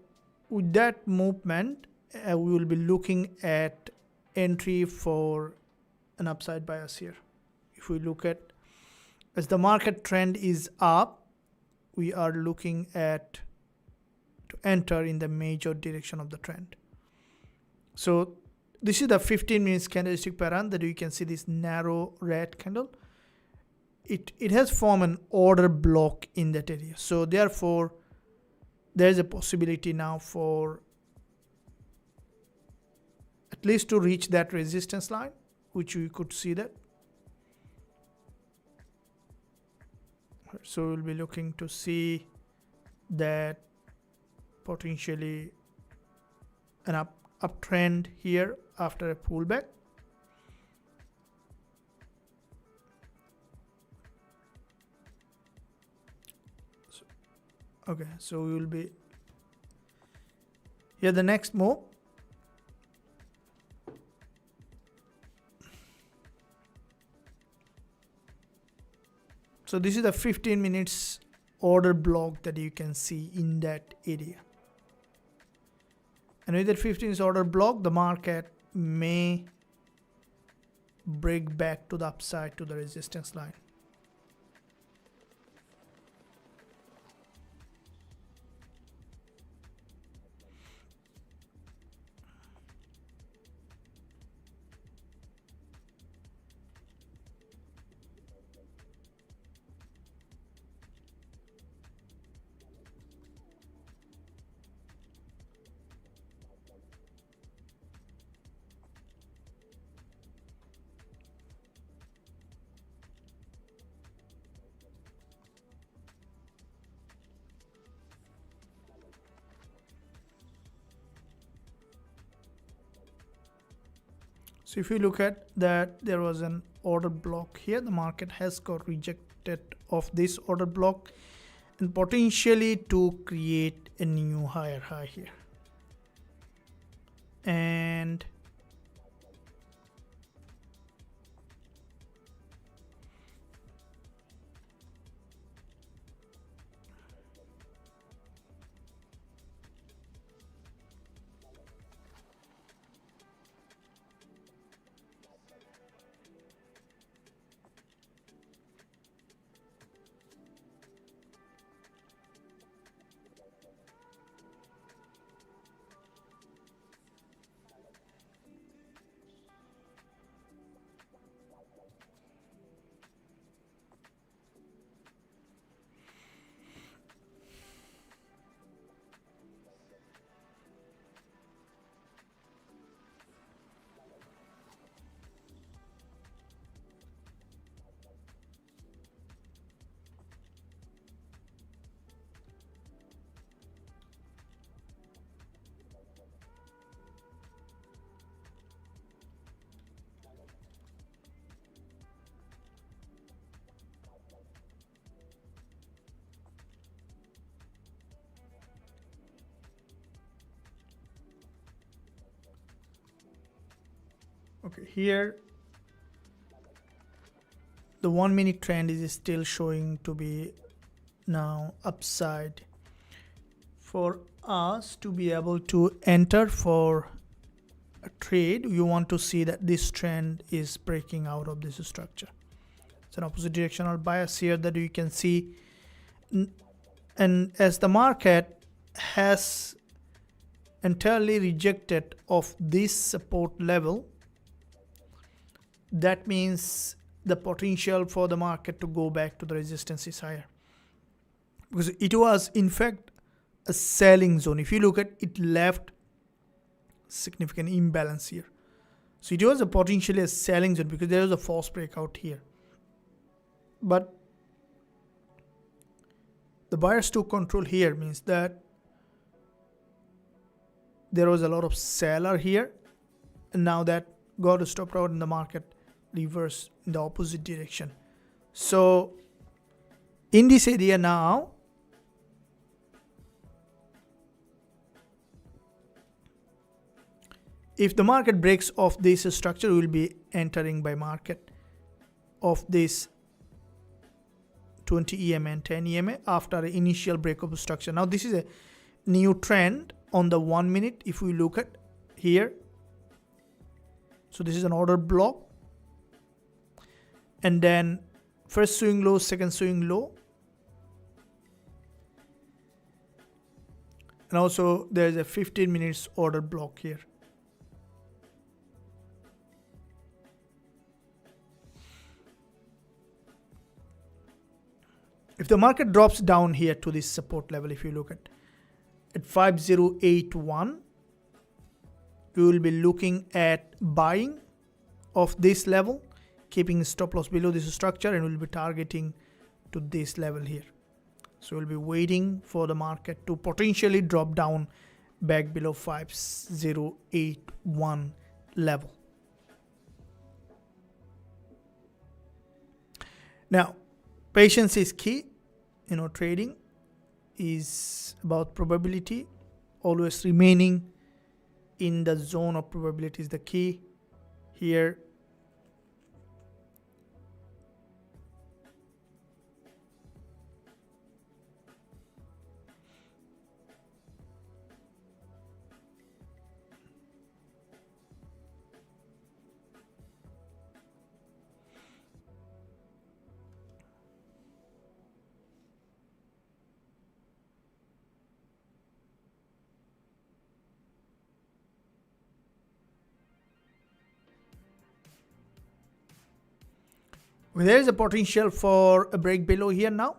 with that movement, we will be looking at entry for an upside bias here. If we look at, as the market trend is up, we are looking at to enter in the major direction of the trend. So this is the 15 minutes candlestick pattern that you can see, this narrow red candle. It has formed an order block in that area. So therefore there is a possibility now for at least to reach that resistance line, which we could see that. So we'll be looking to see that potentially an uptrend here after a pullback. Okay, so we will be here. The next move, so this is the 15 minutes order block that you can see in that area. And with that 15 minutes order block, the market may break back to the upside to the resistance line. So if you look at that, there was an order block here. The market has got rejected of this order block and potentially to create a new higher high here. And Okay, here the 1 minute trend is still showing to be now upside. For us to be able to enter for a trade, you want to see that this trend is breaking out of this structure. It's an opposite directional bias here that you can see, and as the market has entirely rejected of this support level, that means the potential for the market to go back to the resistance is higher, because it was in fact a selling zone. If you look at it, left significant imbalance here, so it was a potentially a selling zone because there was a false breakout here, but the buyers took control here, means that there was a lot of seller here, and now that got stopped out in the market reverse in the opposite direction. So in this area now, if the market breaks off this structure, we will be entering by market of this 20 EMA and 10 EMA after an initial break of structure. Now this is a new trend on the 1 minute. If we look at here, so this is an order block, and then first swing low, second swing low, and also there is a 15 minutes order block here. If the market drops down here to this support level, if you look at 5081, we will be looking at buying of this level, keeping stop loss below this structure, and we'll be targeting to this level here. So we'll be waiting for the market to potentially drop down back below 5081 level. Now, patience is key. Trading is about probability. Always remaining in the zone of probability is the key here. There is a potential for a break below here now.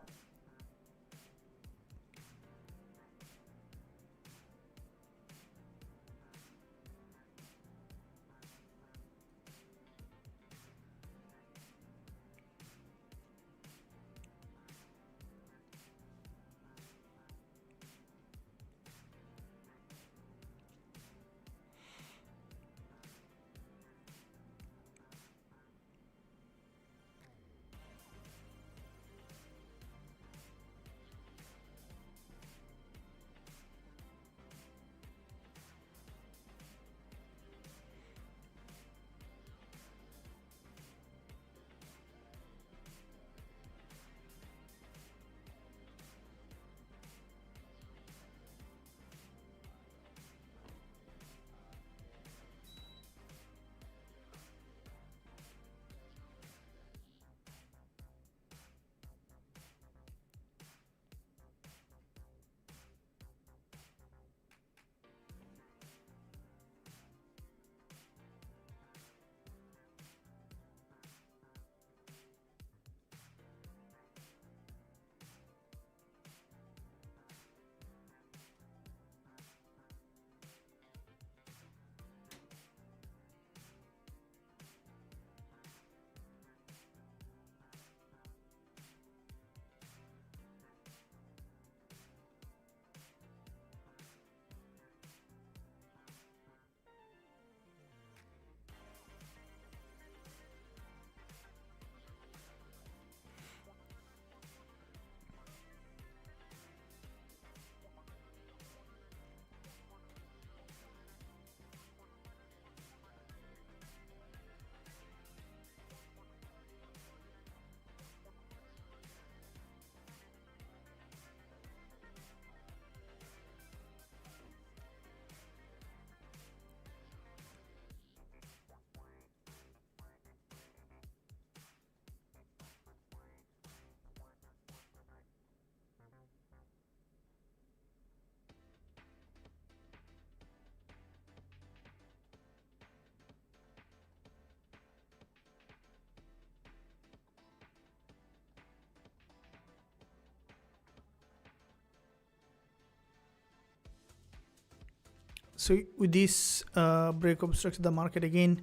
So with this breakup structure, the market again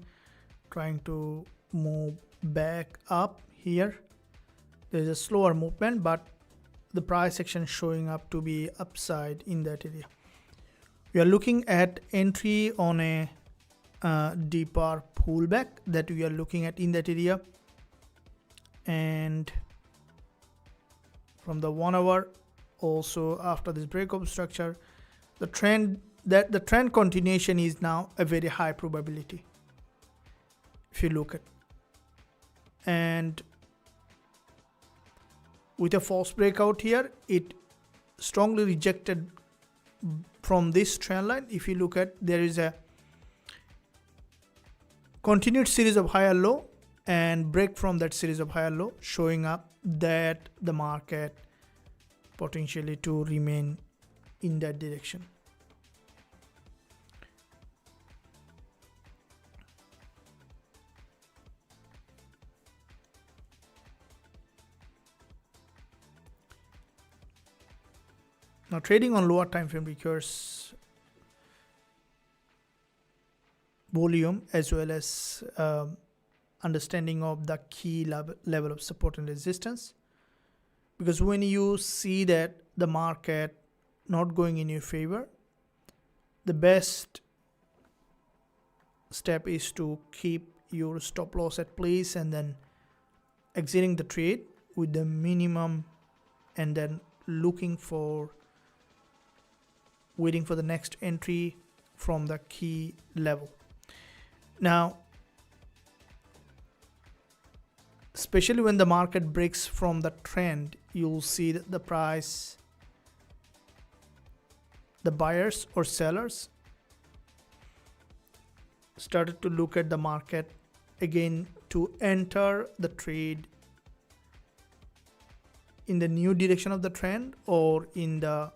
trying to move back up here. There's a slower movement, but the price action showing up to be upside in that area. We are looking at entry on a deeper pullback that we are looking at in that area, and from the 1 hour also after this breakup structure, the trend continuation is now a very high probability if you look at. And with a false breakout here, it strongly rejected from this trend line. If you look at, there is a continued series of higher low and break from that series of higher low, showing up that the market potentially to remain in that direction. Now trading on lower time frame requires volume as well as understanding of the key level of support and resistance, because when you see that the market not going in your favor, the best step is to keep your stop loss at place and then exiting the trade with the minimum, and then waiting for the next entry from the key level. Now, especially when the market breaks from the trend, you'll see that the price, the buyers or sellers started to look at the market again to enter the trade in the new direction of the trend or in the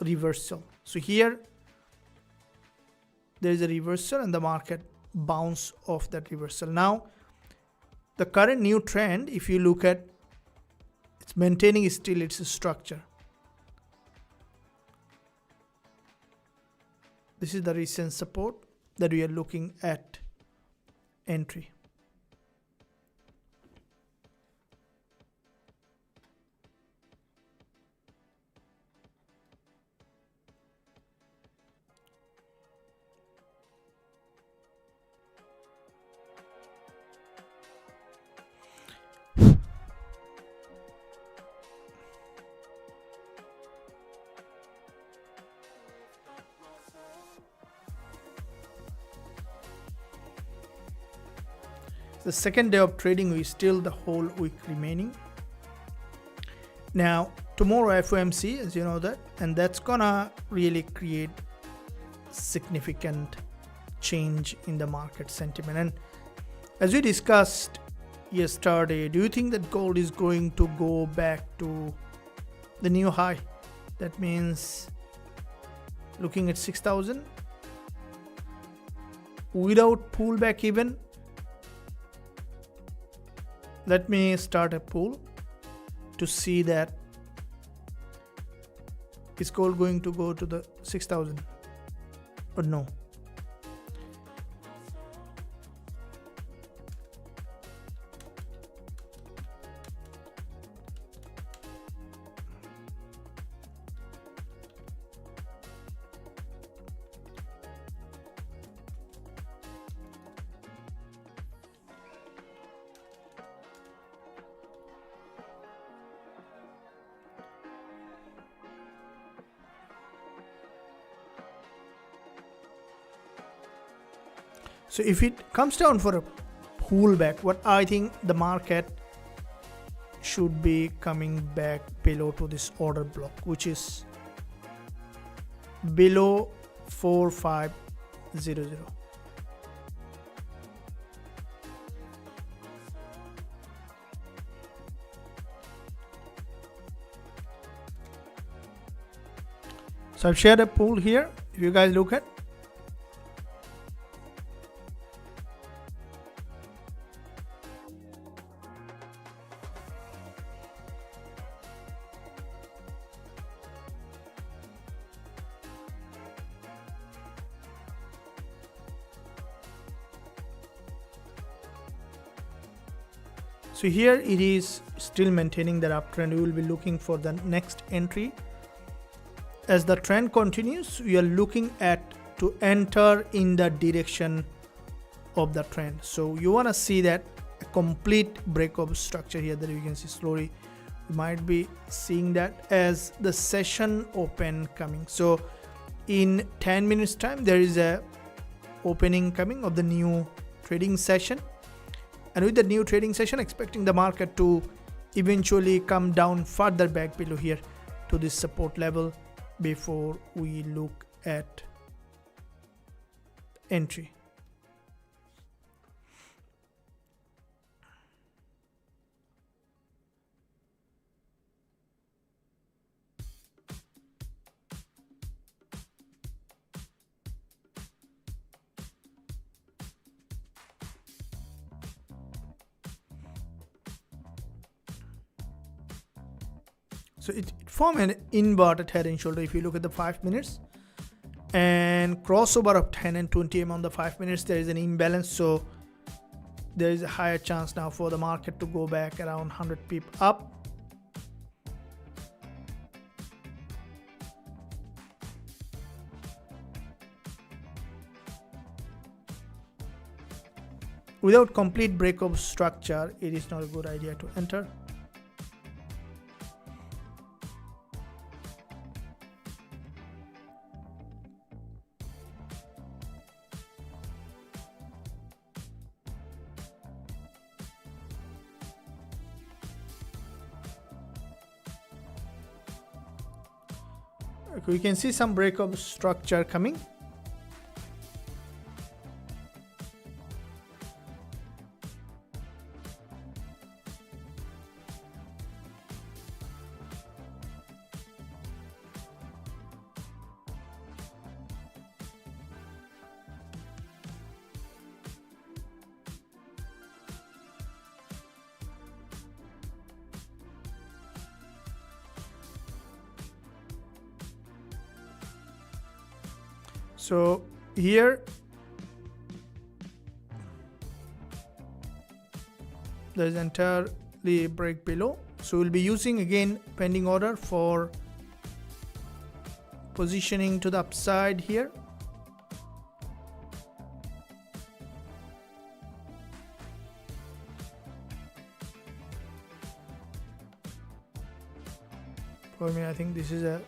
reversal. So here there is a reversal and the market bounce off that reversal. Now the current new trend, if you look at, it's maintaining still its structure. This is the recent support that we are looking at entry. The second day of trading, we still the whole week remaining. Now tomorrow FOMC, as you know that, and that's gonna really create significant change in the market sentiment. And as we discussed yesterday, do you think that gold is going to go back to the new high? That means looking at 6,000 without pullback even. Let me start a poll to see that is gold going to go to the 6,000 or no. So if it comes down for a pullback, what I think the market should be coming back below to this order block, which is below 4500. So I've shared a pool here. If you guys look at, So here it is still maintaining that uptrend. We will be looking for the next entry. As the trend continues, we are looking at to enter in the direction of the trend. So you want to see that a complete break of structure here that you can see slowly. You might be seeing that as the session open coming. So in 10 minutes time, there is a opening coming of the new trading session. And with the new trading session, expecting the market to eventually come down further back below here to this support level before we look at entry. So it formed an inverted head and shoulder if you look at the 5 minutes, and crossover of 10 and 20 on the 5 minutes. There is an imbalance, so there is a higher chance now for the market to go back around 100 pip up. Without complete break of structure, it is not a good idea to enter. We can see some break of structure coming. So here there's entirely break below, so we'll be using again pending order for positioning to the upside here. For me, I think this is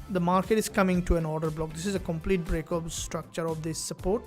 the market is coming to an order block. This is a complete break of structure of this support.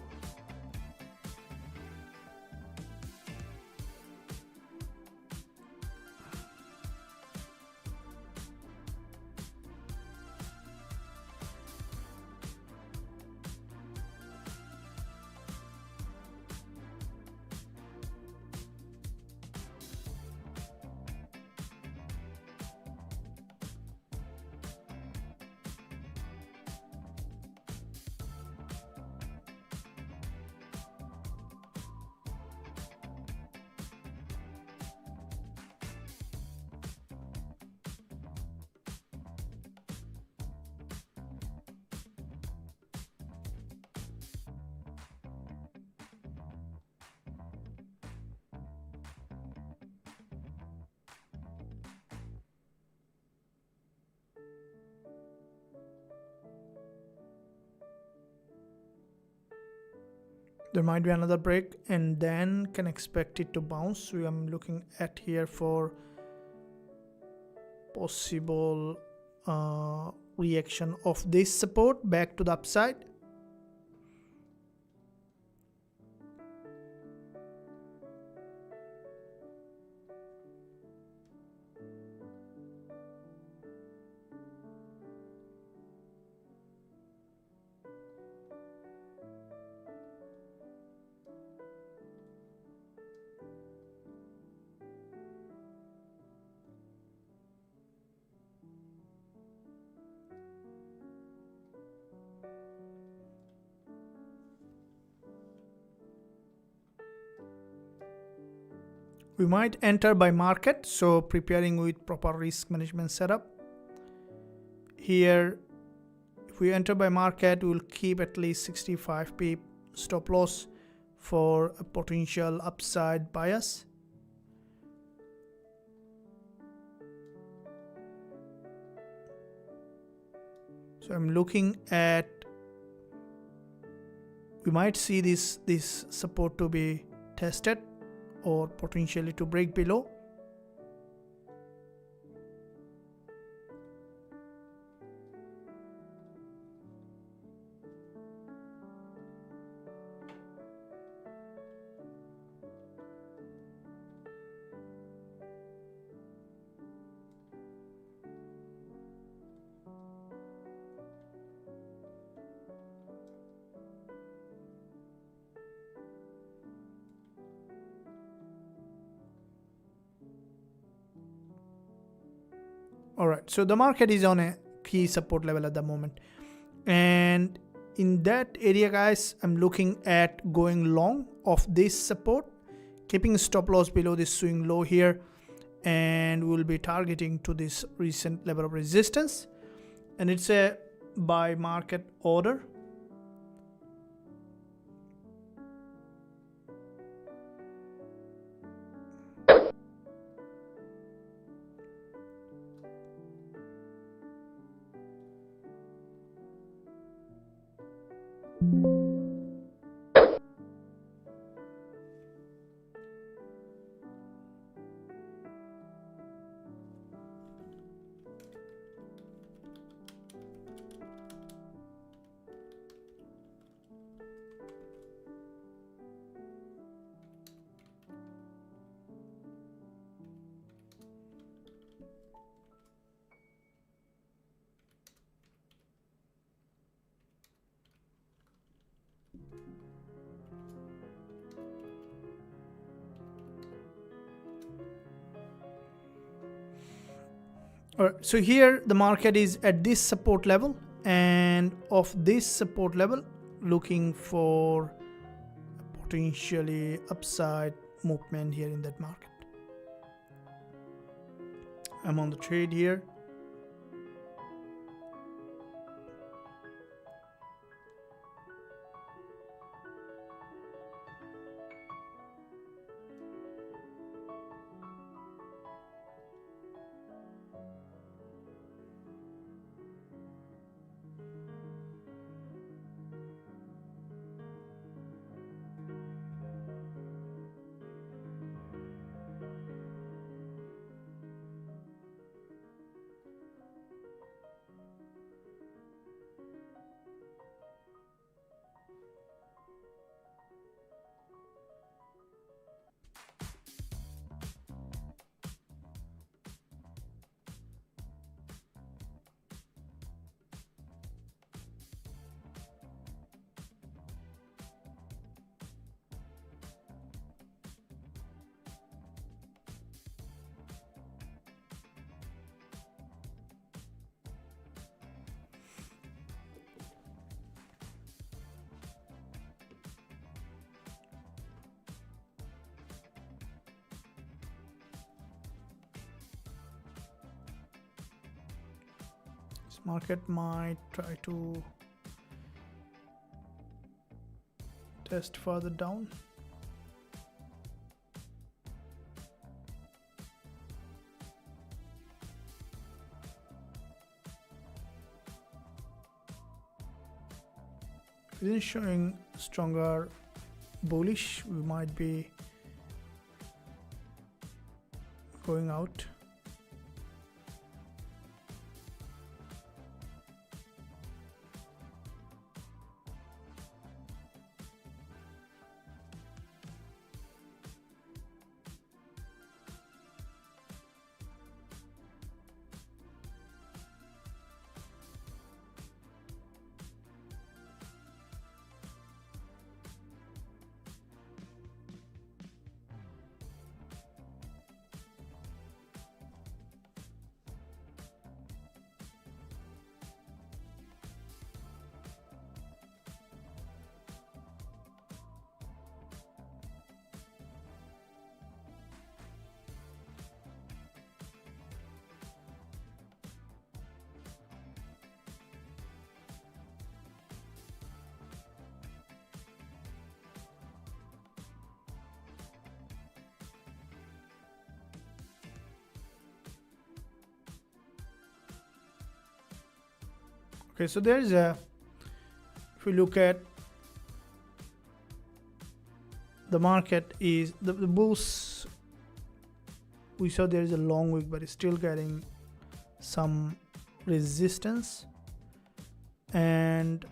There might be another break and then can expect it to bounce. So I'm looking at here for possible reaction of this support back to the upside. We might enter by market, so preparing with proper risk management setup. Here, if we enter by market, we will keep at least 65 pip stop loss for a potential upside bias. So I'm looking at, we might see this support to be tested or potentially to break below. All right, so the market is on a key support level at the moment, and in that area, guys, I'm looking at going long of this support, keeping stop loss below this swing low here, and we'll be targeting to this recent level of resistance, and it's a buy market order. All right, so here the market is at this support level, and of this support level looking for potentially upside movement here in that market. I'm on the trade here. This market might try to test further down. It is showing stronger bullish. We might be going out. Okay, so there's a, if we look at the market is the bulls, we saw there is a long wick, but it's still getting some resistance, and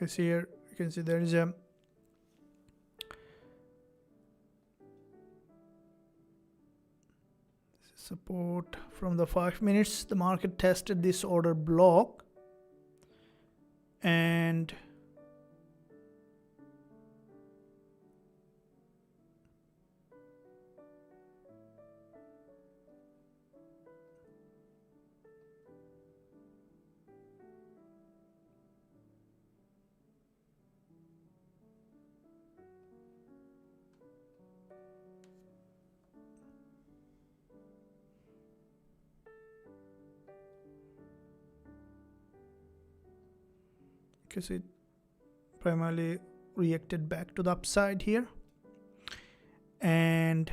you see here, you can see there is a support from the 5 minutes. The market tested this order block, and because it primarily reacted back to the upside here, and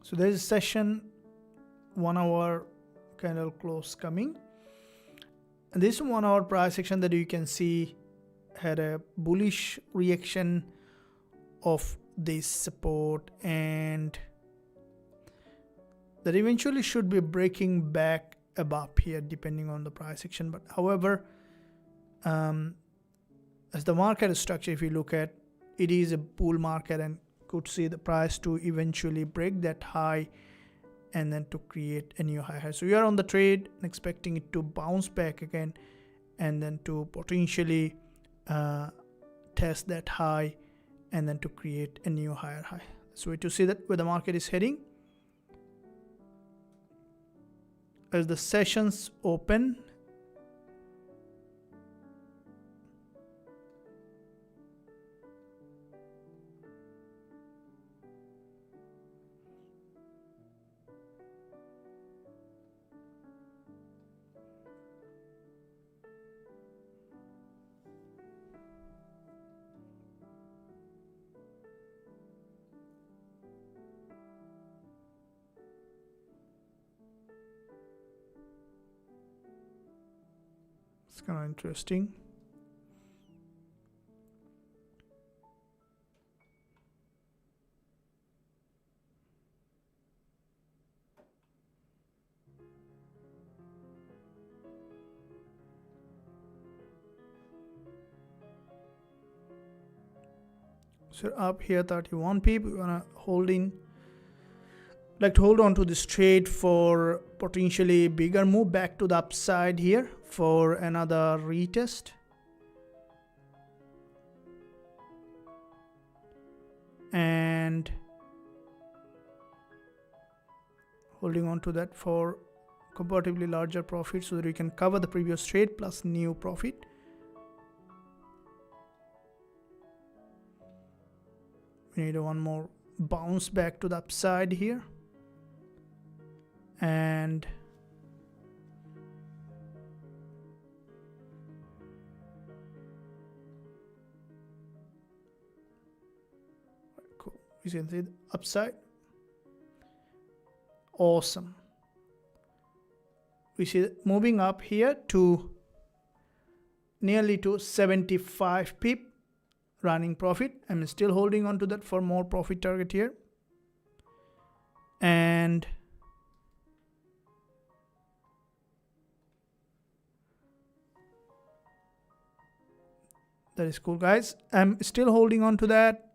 so there is a session 1 hour candle close coming, and this 1 hour price action that you can see had a bullish reaction of this support, and that eventually should be breaking back above here depending on the price action. But however, as the market structure, if you look at it, is a bull market and could see the price to eventually break that high and then to create a new high. So we are on the trade expecting it to bounce back again and then to potentially test that high and then to create a new higher high. So to see that where the market is heading as the sessions open. It's kind of interesting. So up here 31 pip, we're gonna like to hold on to this trade for potentially bigger move back to the upside here for another retest, and holding on to that for comparatively larger profit so that we can cover the previous trade plus new profit. We need one more bounce back to the upside here, and cool. You can see the upside. Awesome. We see it moving up here to nearly to 75 pip, running profit. I'm still holding on to that for more profit target here. And that is cool, guys. I'm still holding on to that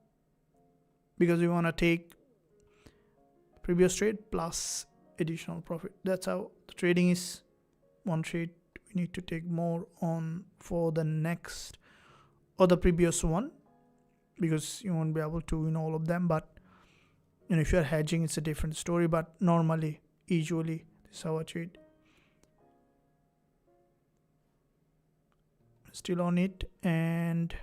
because we want to take previous trade plus additional profit. That's how the trading is. One trade, we need to take more on for the next or the previous one, because you won't be able to win all of them. But you know, if you're hedging, it's a different story. But normally, usually, this is how I trade. Still on it. And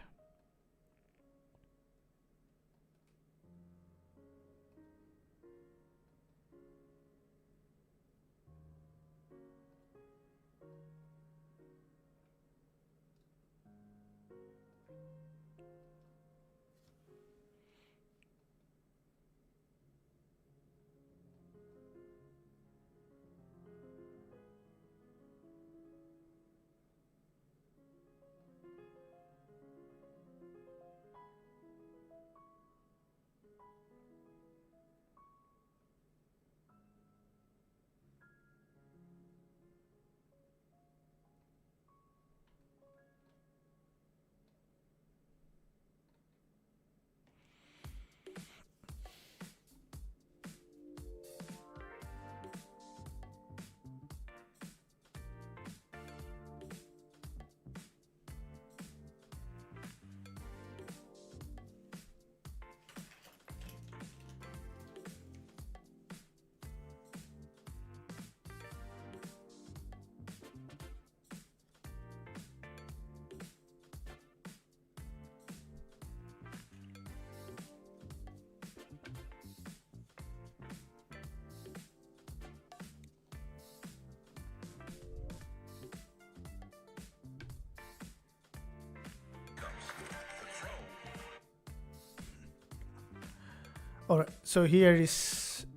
all right, so here is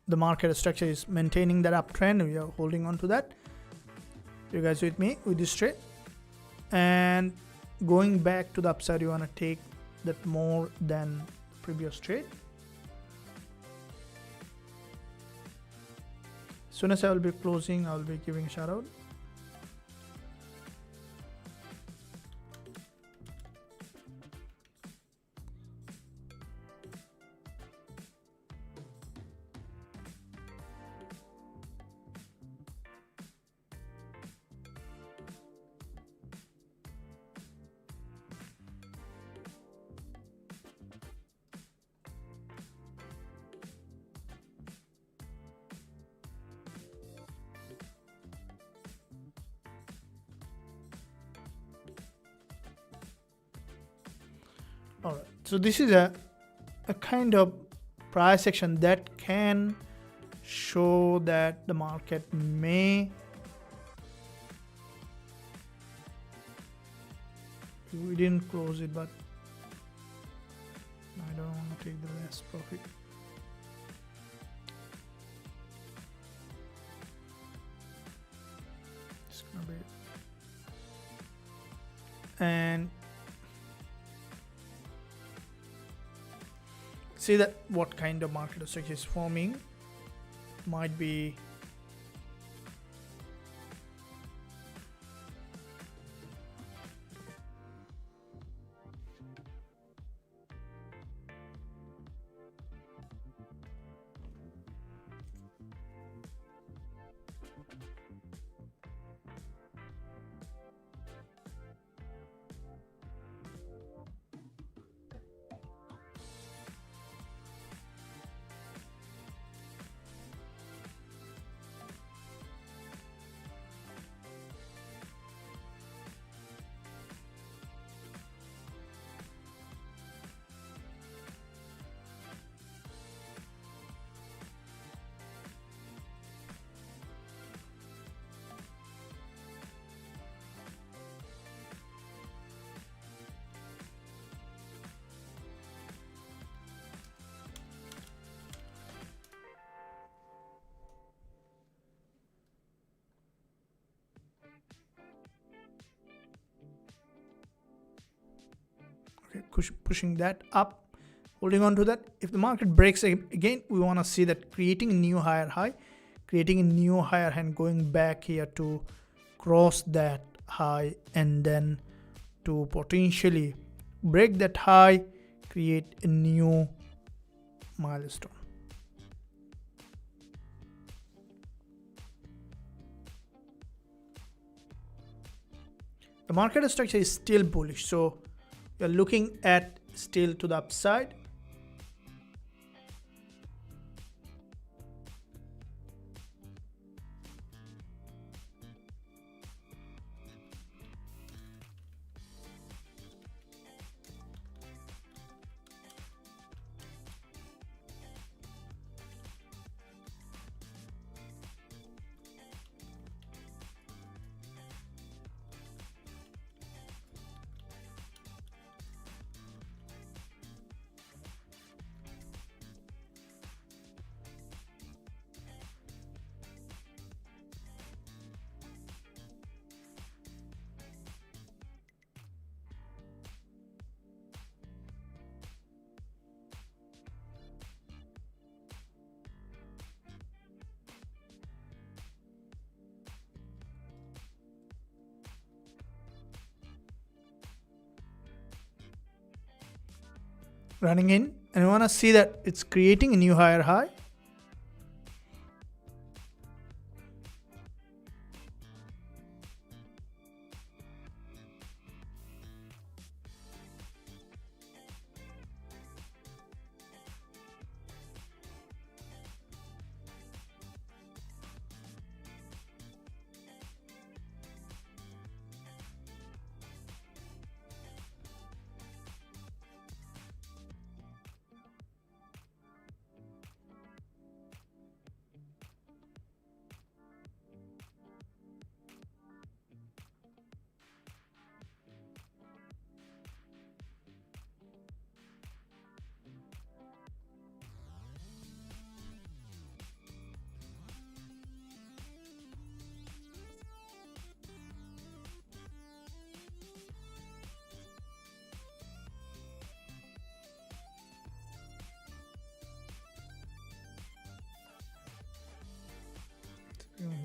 the market structure is maintaining that uptrend. We are holding on to that. You guys with me with this trade? And going back to the upside, you want to take that more than the previous trade. As soon as I will be closing, I will be giving a shout out. All right, so this is a kind of price action that can show that the market may, we didn't close it, but I don't want to take the less profit. It's gonna be, and see that what kind of market structure is forming. Might be pushing that up, holding on to that. If the market breaks again, we want to see that creating a new higher high, creating a new higher high, and going back here to cross that high, and then to potentially break that high, create a new milestone. The market structure is still bullish, so you're looking at still to the upside. Running in, and we want to see that it's creating a new higher high.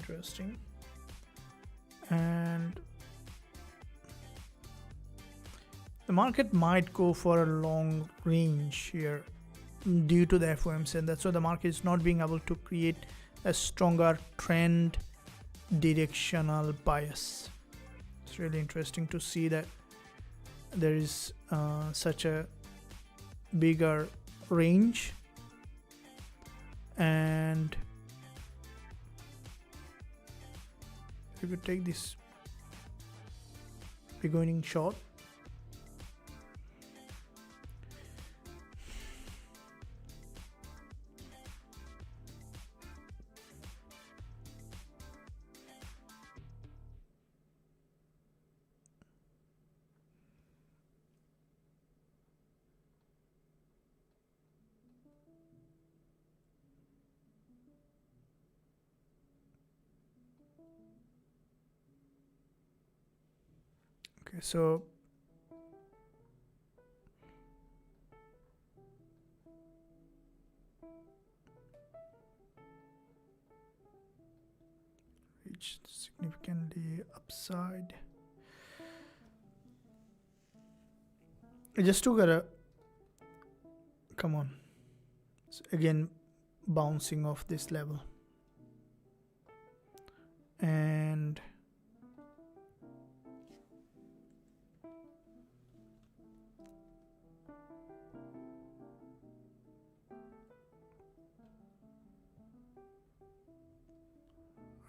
Interesting. And the market might go for a long range here due to the FOMC, and that's why the market is not being able to create a stronger trend directional bias. It's really interesting to see that there is such a bigger range, and if you could take this beginning short, okay, so reached significantly upside. I just took a come on, so again bouncing off this level, and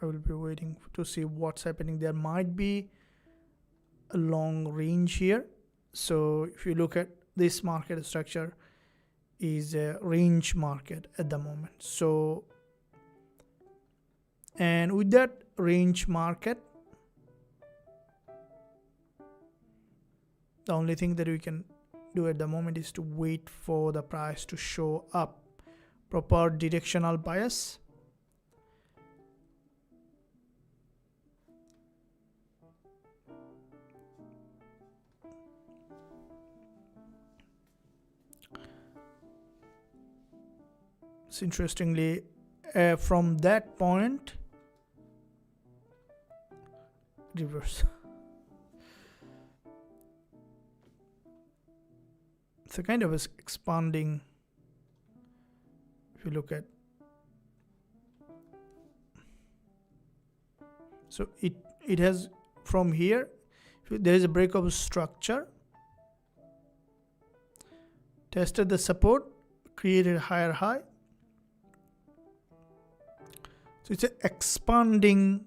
I will be waiting to see what's happening. There might be a long range here. So if you look at this market structure, is a range market at the moment. So, and with that range market, the only thing that we can do at the moment is to wait for the price to show up proper directional bias. So interestingly, from that point, reverse. So kind of is expanding. If you look at, so it has from here, there is a break of structure, tested the support, created a higher high. So it's an expanding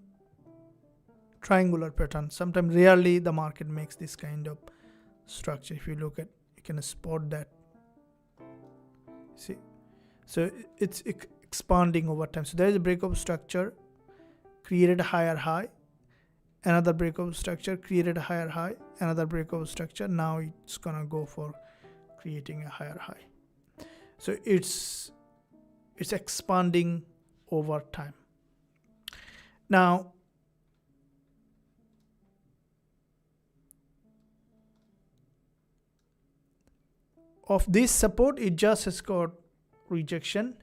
triangular pattern. Sometimes, rarely the market makes this kind of structure. If you look at, you can spot that. See, so it's expanding over time. So there is a break of structure, created a higher high, another break of structure, created a higher high, another break of structure. Now it's gonna go for creating a higher high. So it's expanding over time. Now, of this support, it just has got rejection.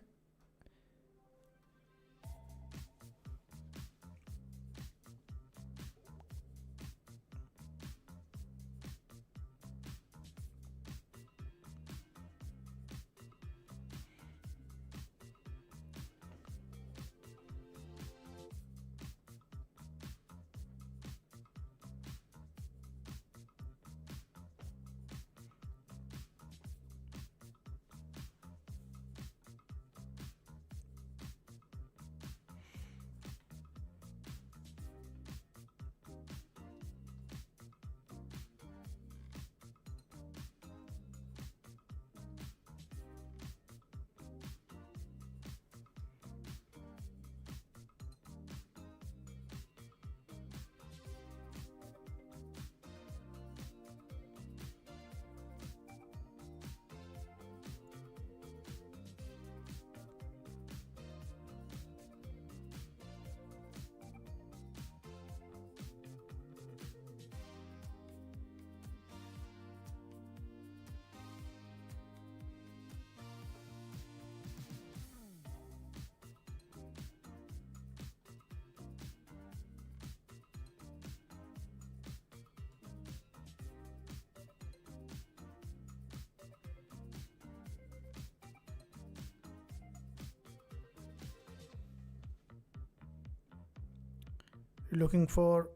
Looking for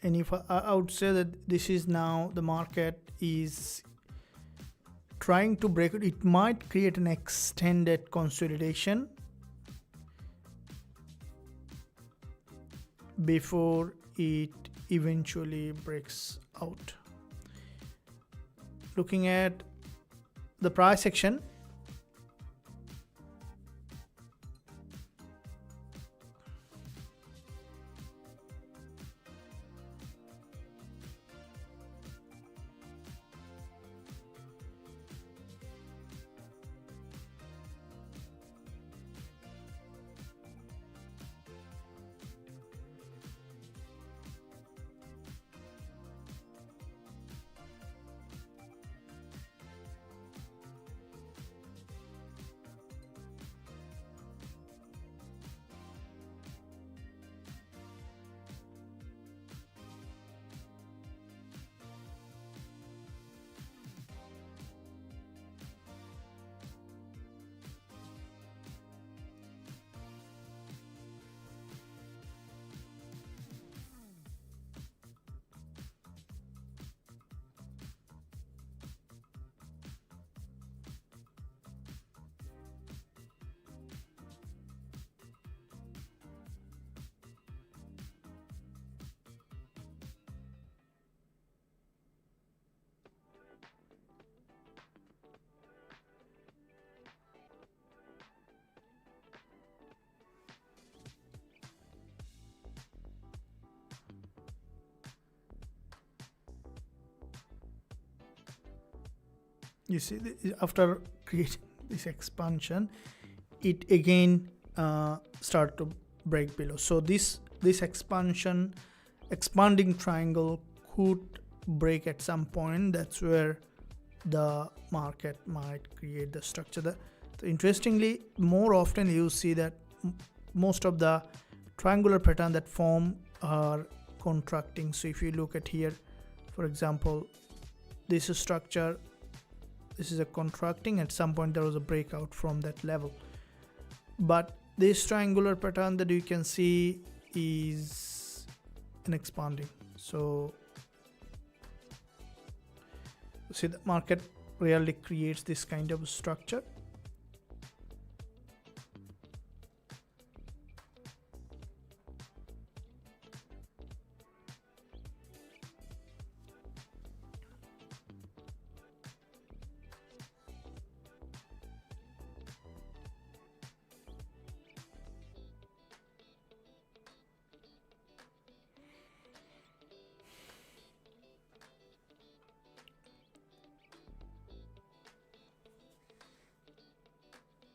any, I would say that this is now the market is trying to break it. It might create an extended consolidation before it eventually breaks out. Looking at the price action, you see, after creating this expansion, it again start to break below. So this expanding triangle could break at some point. That's where the market might create the structure. The So interestingly, more often you see that most of the triangular pattern that form are contracting. So if you look at here, for example, this is structure, this is a contracting. At some point there was a breakout from that level, but this triangular pattern that you can see is an expanding. So see, the market rarely creates this kind of structure.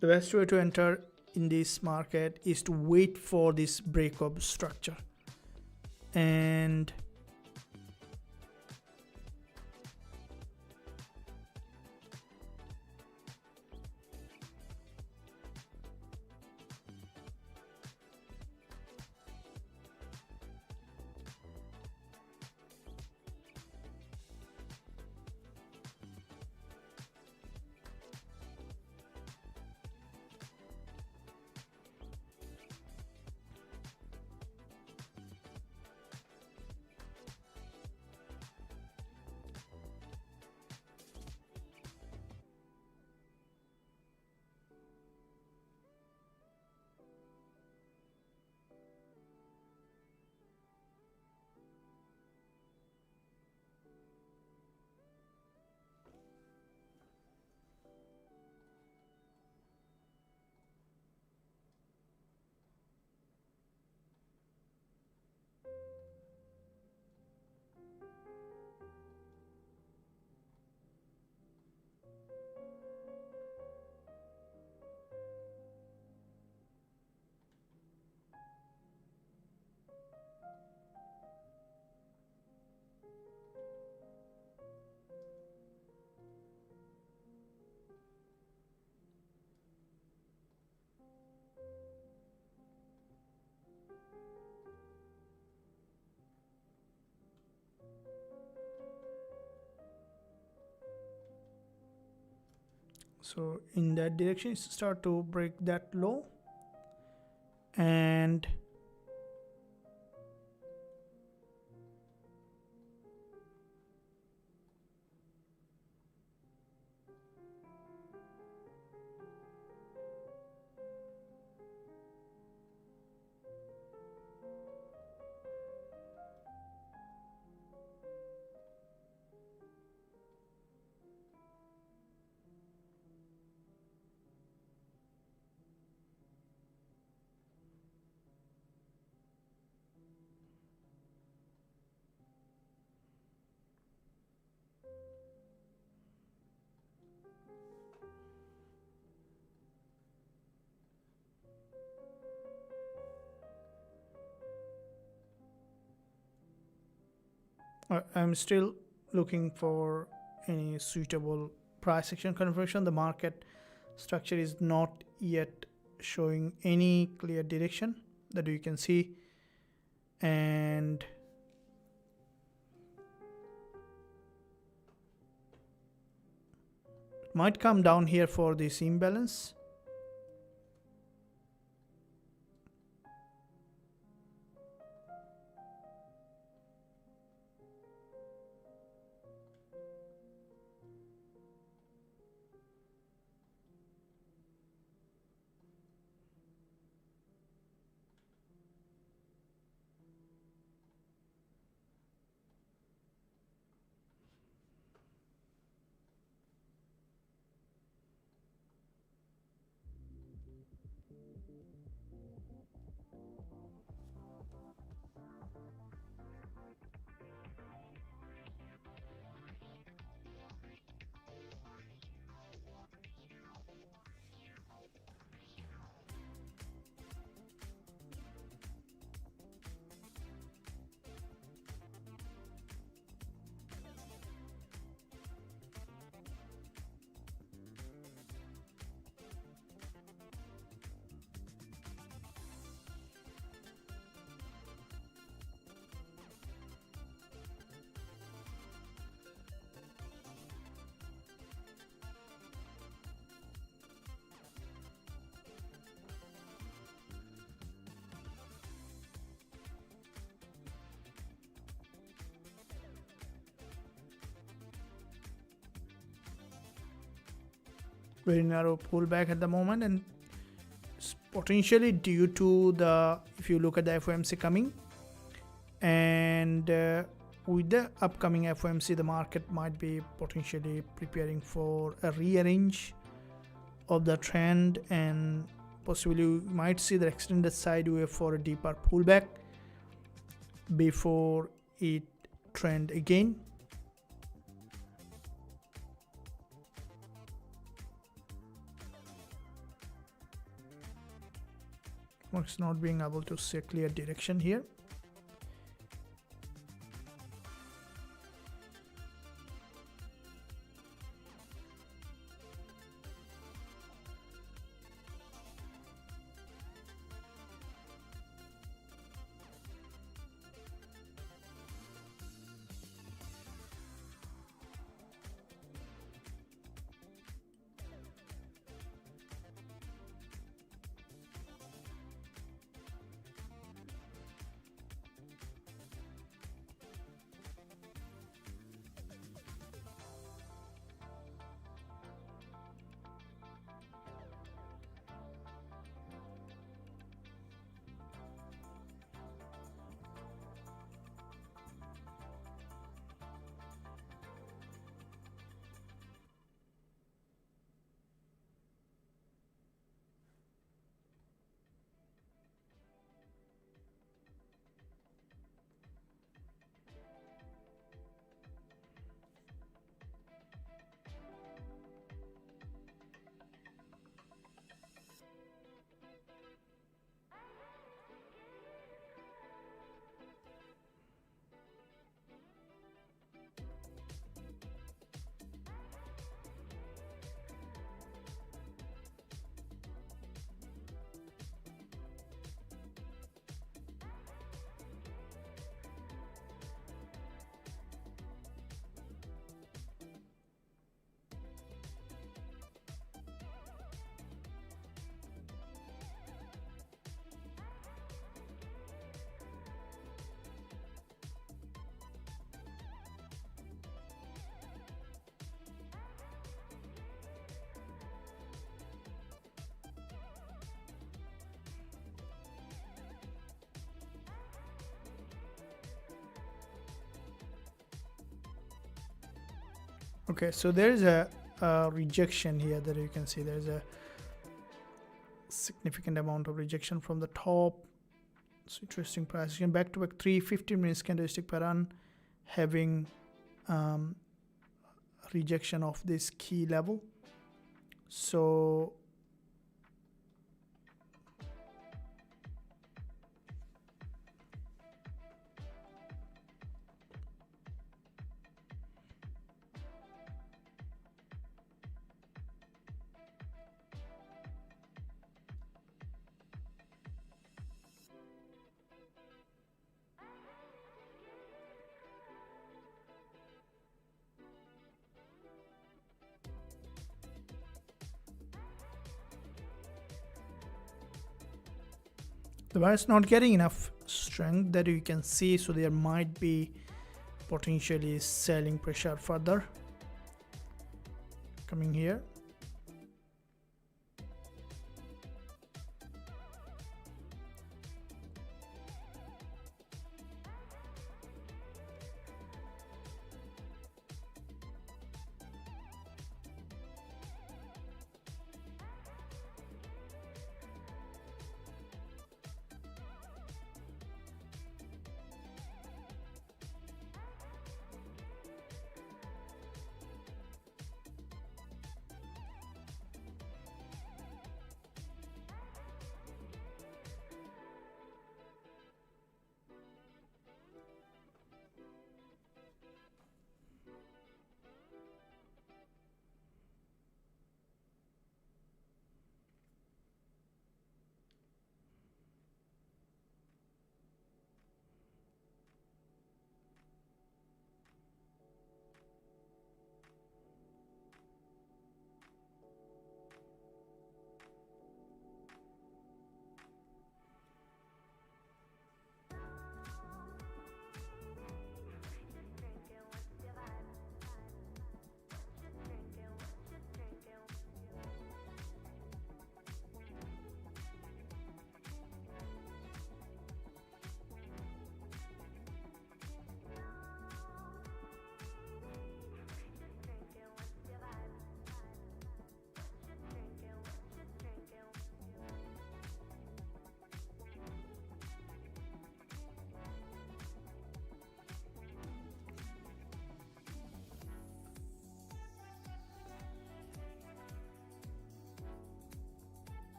The best way to enter in this market is to wait for this breakup structure, and so in that direction start to break that low, and I'm still looking for any suitable price action confirmation. The market structure is not yet showing any clear direction that you can see, and it might come down here for this imbalance. very narrow pullback at the moment, and potentially due to the, if you look at the FOMC coming, and with the upcoming FOMC, the market might be potentially preparing for a rearrange of the trend, and possibly you might see the extended sideway for a deeper pullback before it trend again. It's not being able to see a clear direction here. Okay, so there is a rejection here that you can see. There's a significant amount of rejection from the top. It's interesting price action. Back to back 3 15-minute candlestick pattern having rejection of this key level. So the buyer is not getting enough strength that you can see, so there might be potentially selling pressure further coming here.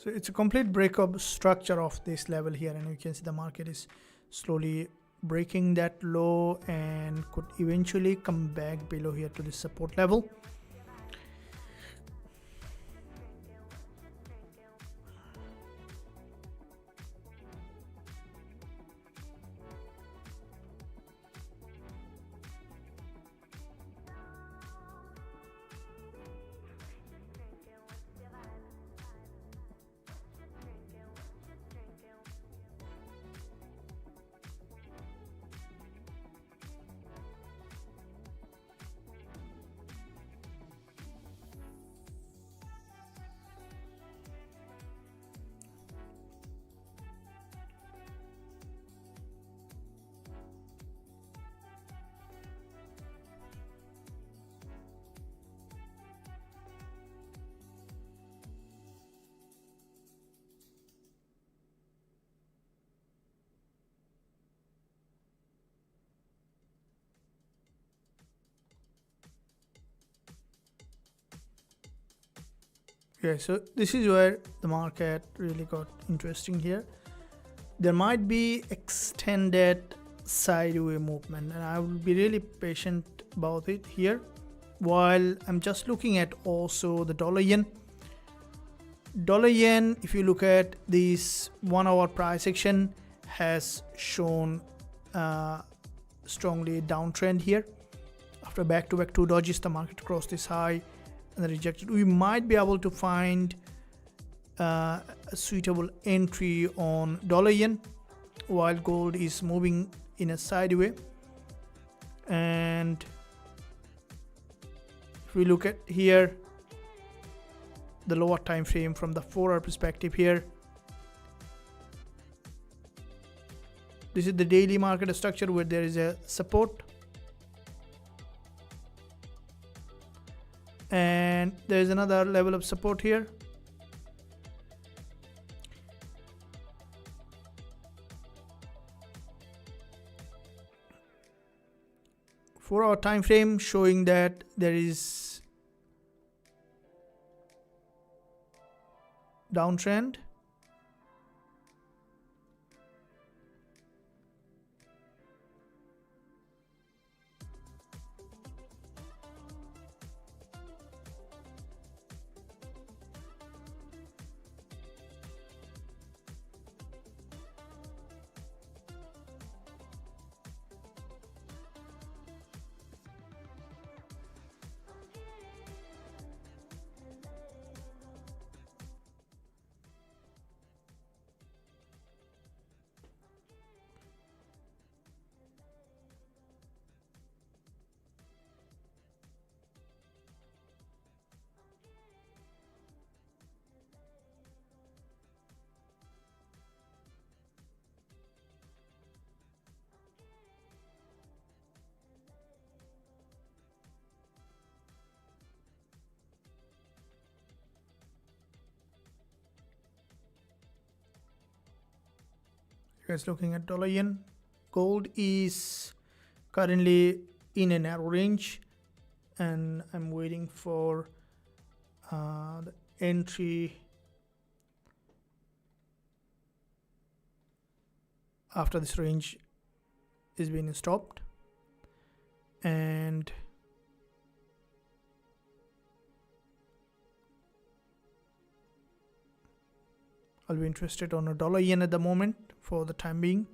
So it's a complete breakup structure of this level here, and you can see the market is slowly breaking that low and could eventually come back below here to the support level. Okay, so this is where the market really got interesting here. There might be extended sideways movement, and I will be really patient about it here while I'm just looking at also the dollar yen. Dollar yen, if you look at this 1 hour price action, has shown strongly downtrend here. After back-to-back two dodges, the market crossed this high and then rejected. We might be able to find a suitable entry on dollar yen while gold is moving in a sideways. And if we look at here the lower time frame from the 4-hour perspective here, this is the daily market structure where there is a support and there is another level of support here. For our time frame showing that there is downtrend. You guys looking at dollar yen. Gold is currently in a narrow range and I'm waiting for the entry after this range is being stopped, and I'll be interested on a dollar yen at the moment for the time being.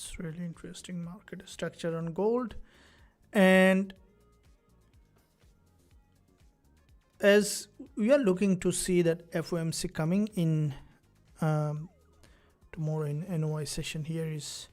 It's really interesting market structure on gold. And as we are looking to see that FOMC coming in tomorrow in NOI session, here is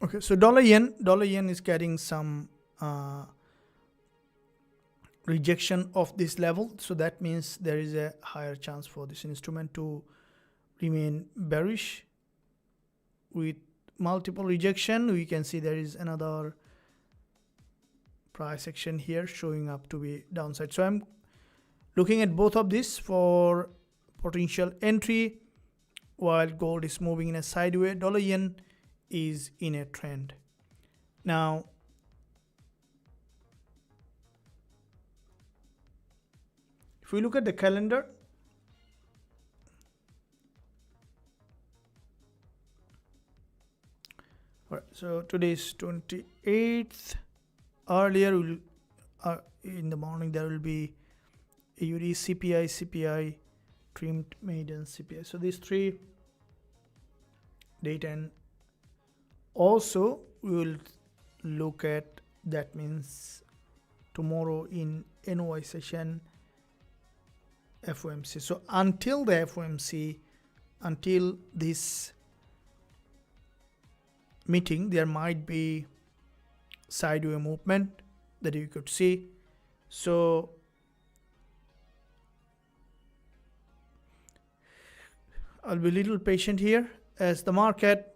okay. So dollar yen is getting some rejection of this level, so that means there is a higher chance for this instrument to remain bearish. With multiple rejection, we can see there is another price action here showing up to be downside. So I'm looking at both of this for potential entry. While gold is moving in a sideways, dollar yen is in a trend. Now if we look at the calendar, all right, so today is 28th. Earlier in the morning there will be AUD, CPI, trimmed maiden CPI. So these three data, and also we will look at, that means tomorrow in NOI session, FOMC. So until the FOMC, until this meeting, there might be sideways movement that you could see. So I'll be a little patient here as the market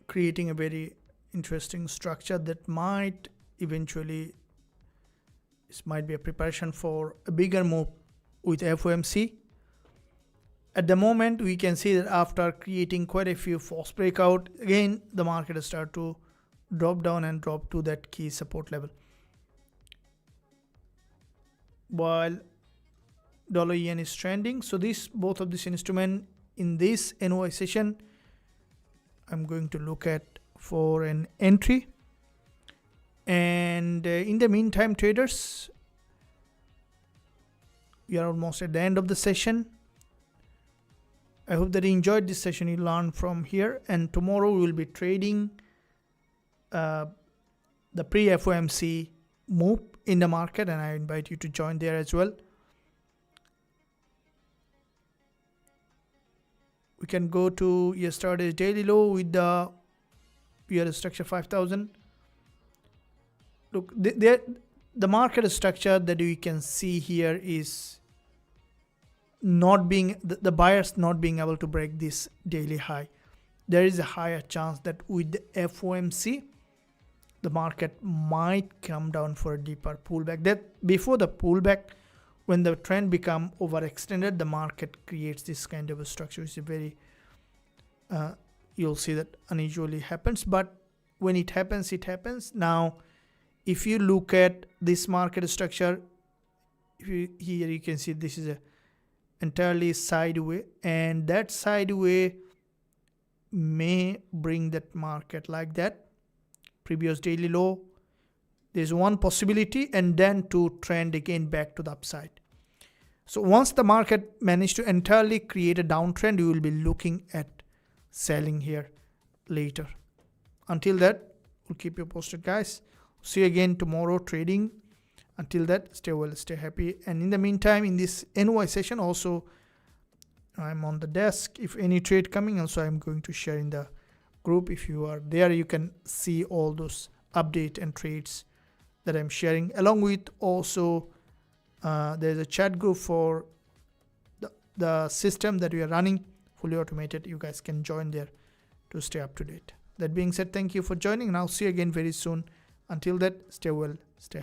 creating a very interesting structure that might eventually, this might be a preparation for a bigger move with FOMC. At the moment, we can see that after creating quite a few false breakout, again the market has started to drop down and drop to that key support level. While dollar yen is trending, so this, both of this instrument in this NOI session, I'm going to look at for an entry. And in the meantime, traders, we are almost at the end of the session. I hope that you enjoyed this session, you learned from here, and tomorrow we will be trading the pre-FOMC move in the market, and I invite you to join there as well. We can go to yesterday's daily low with the PR structure 5000. Look, the market structure that we can see here is not being, the buyers not being able to break this daily high. There is a higher chance that with the FOMC, the market might come down for a deeper pullback. That before the pullback, when the trend become overextended, the market creates this kind of a structure. It's a very, you'll see that unusually happens, but when it happens, it happens. Now, if you look at this market structure, here you can see this is a entirely sideways, and that sideways may bring that market like that, previous daily low. There's one possibility, and then to trend again back to the upside. So once the market managed to entirely create a downtrend, you will be looking at selling here later. Until that, we'll keep you posted, guys. See you again tomorrow trading. Until that, stay well, stay happy. And in the meantime, in this NY session also, I'm on the desk. If any trade coming, also I'm going to share in the group. If you are there, you can see all those update and trades that I'm sharing. Along with also, there's a chat group for the system that we are running fully automated. You guys can join there to stay up to date. That being said, thank you for joining, and I'll see you again very soon. Until that, stay well, stay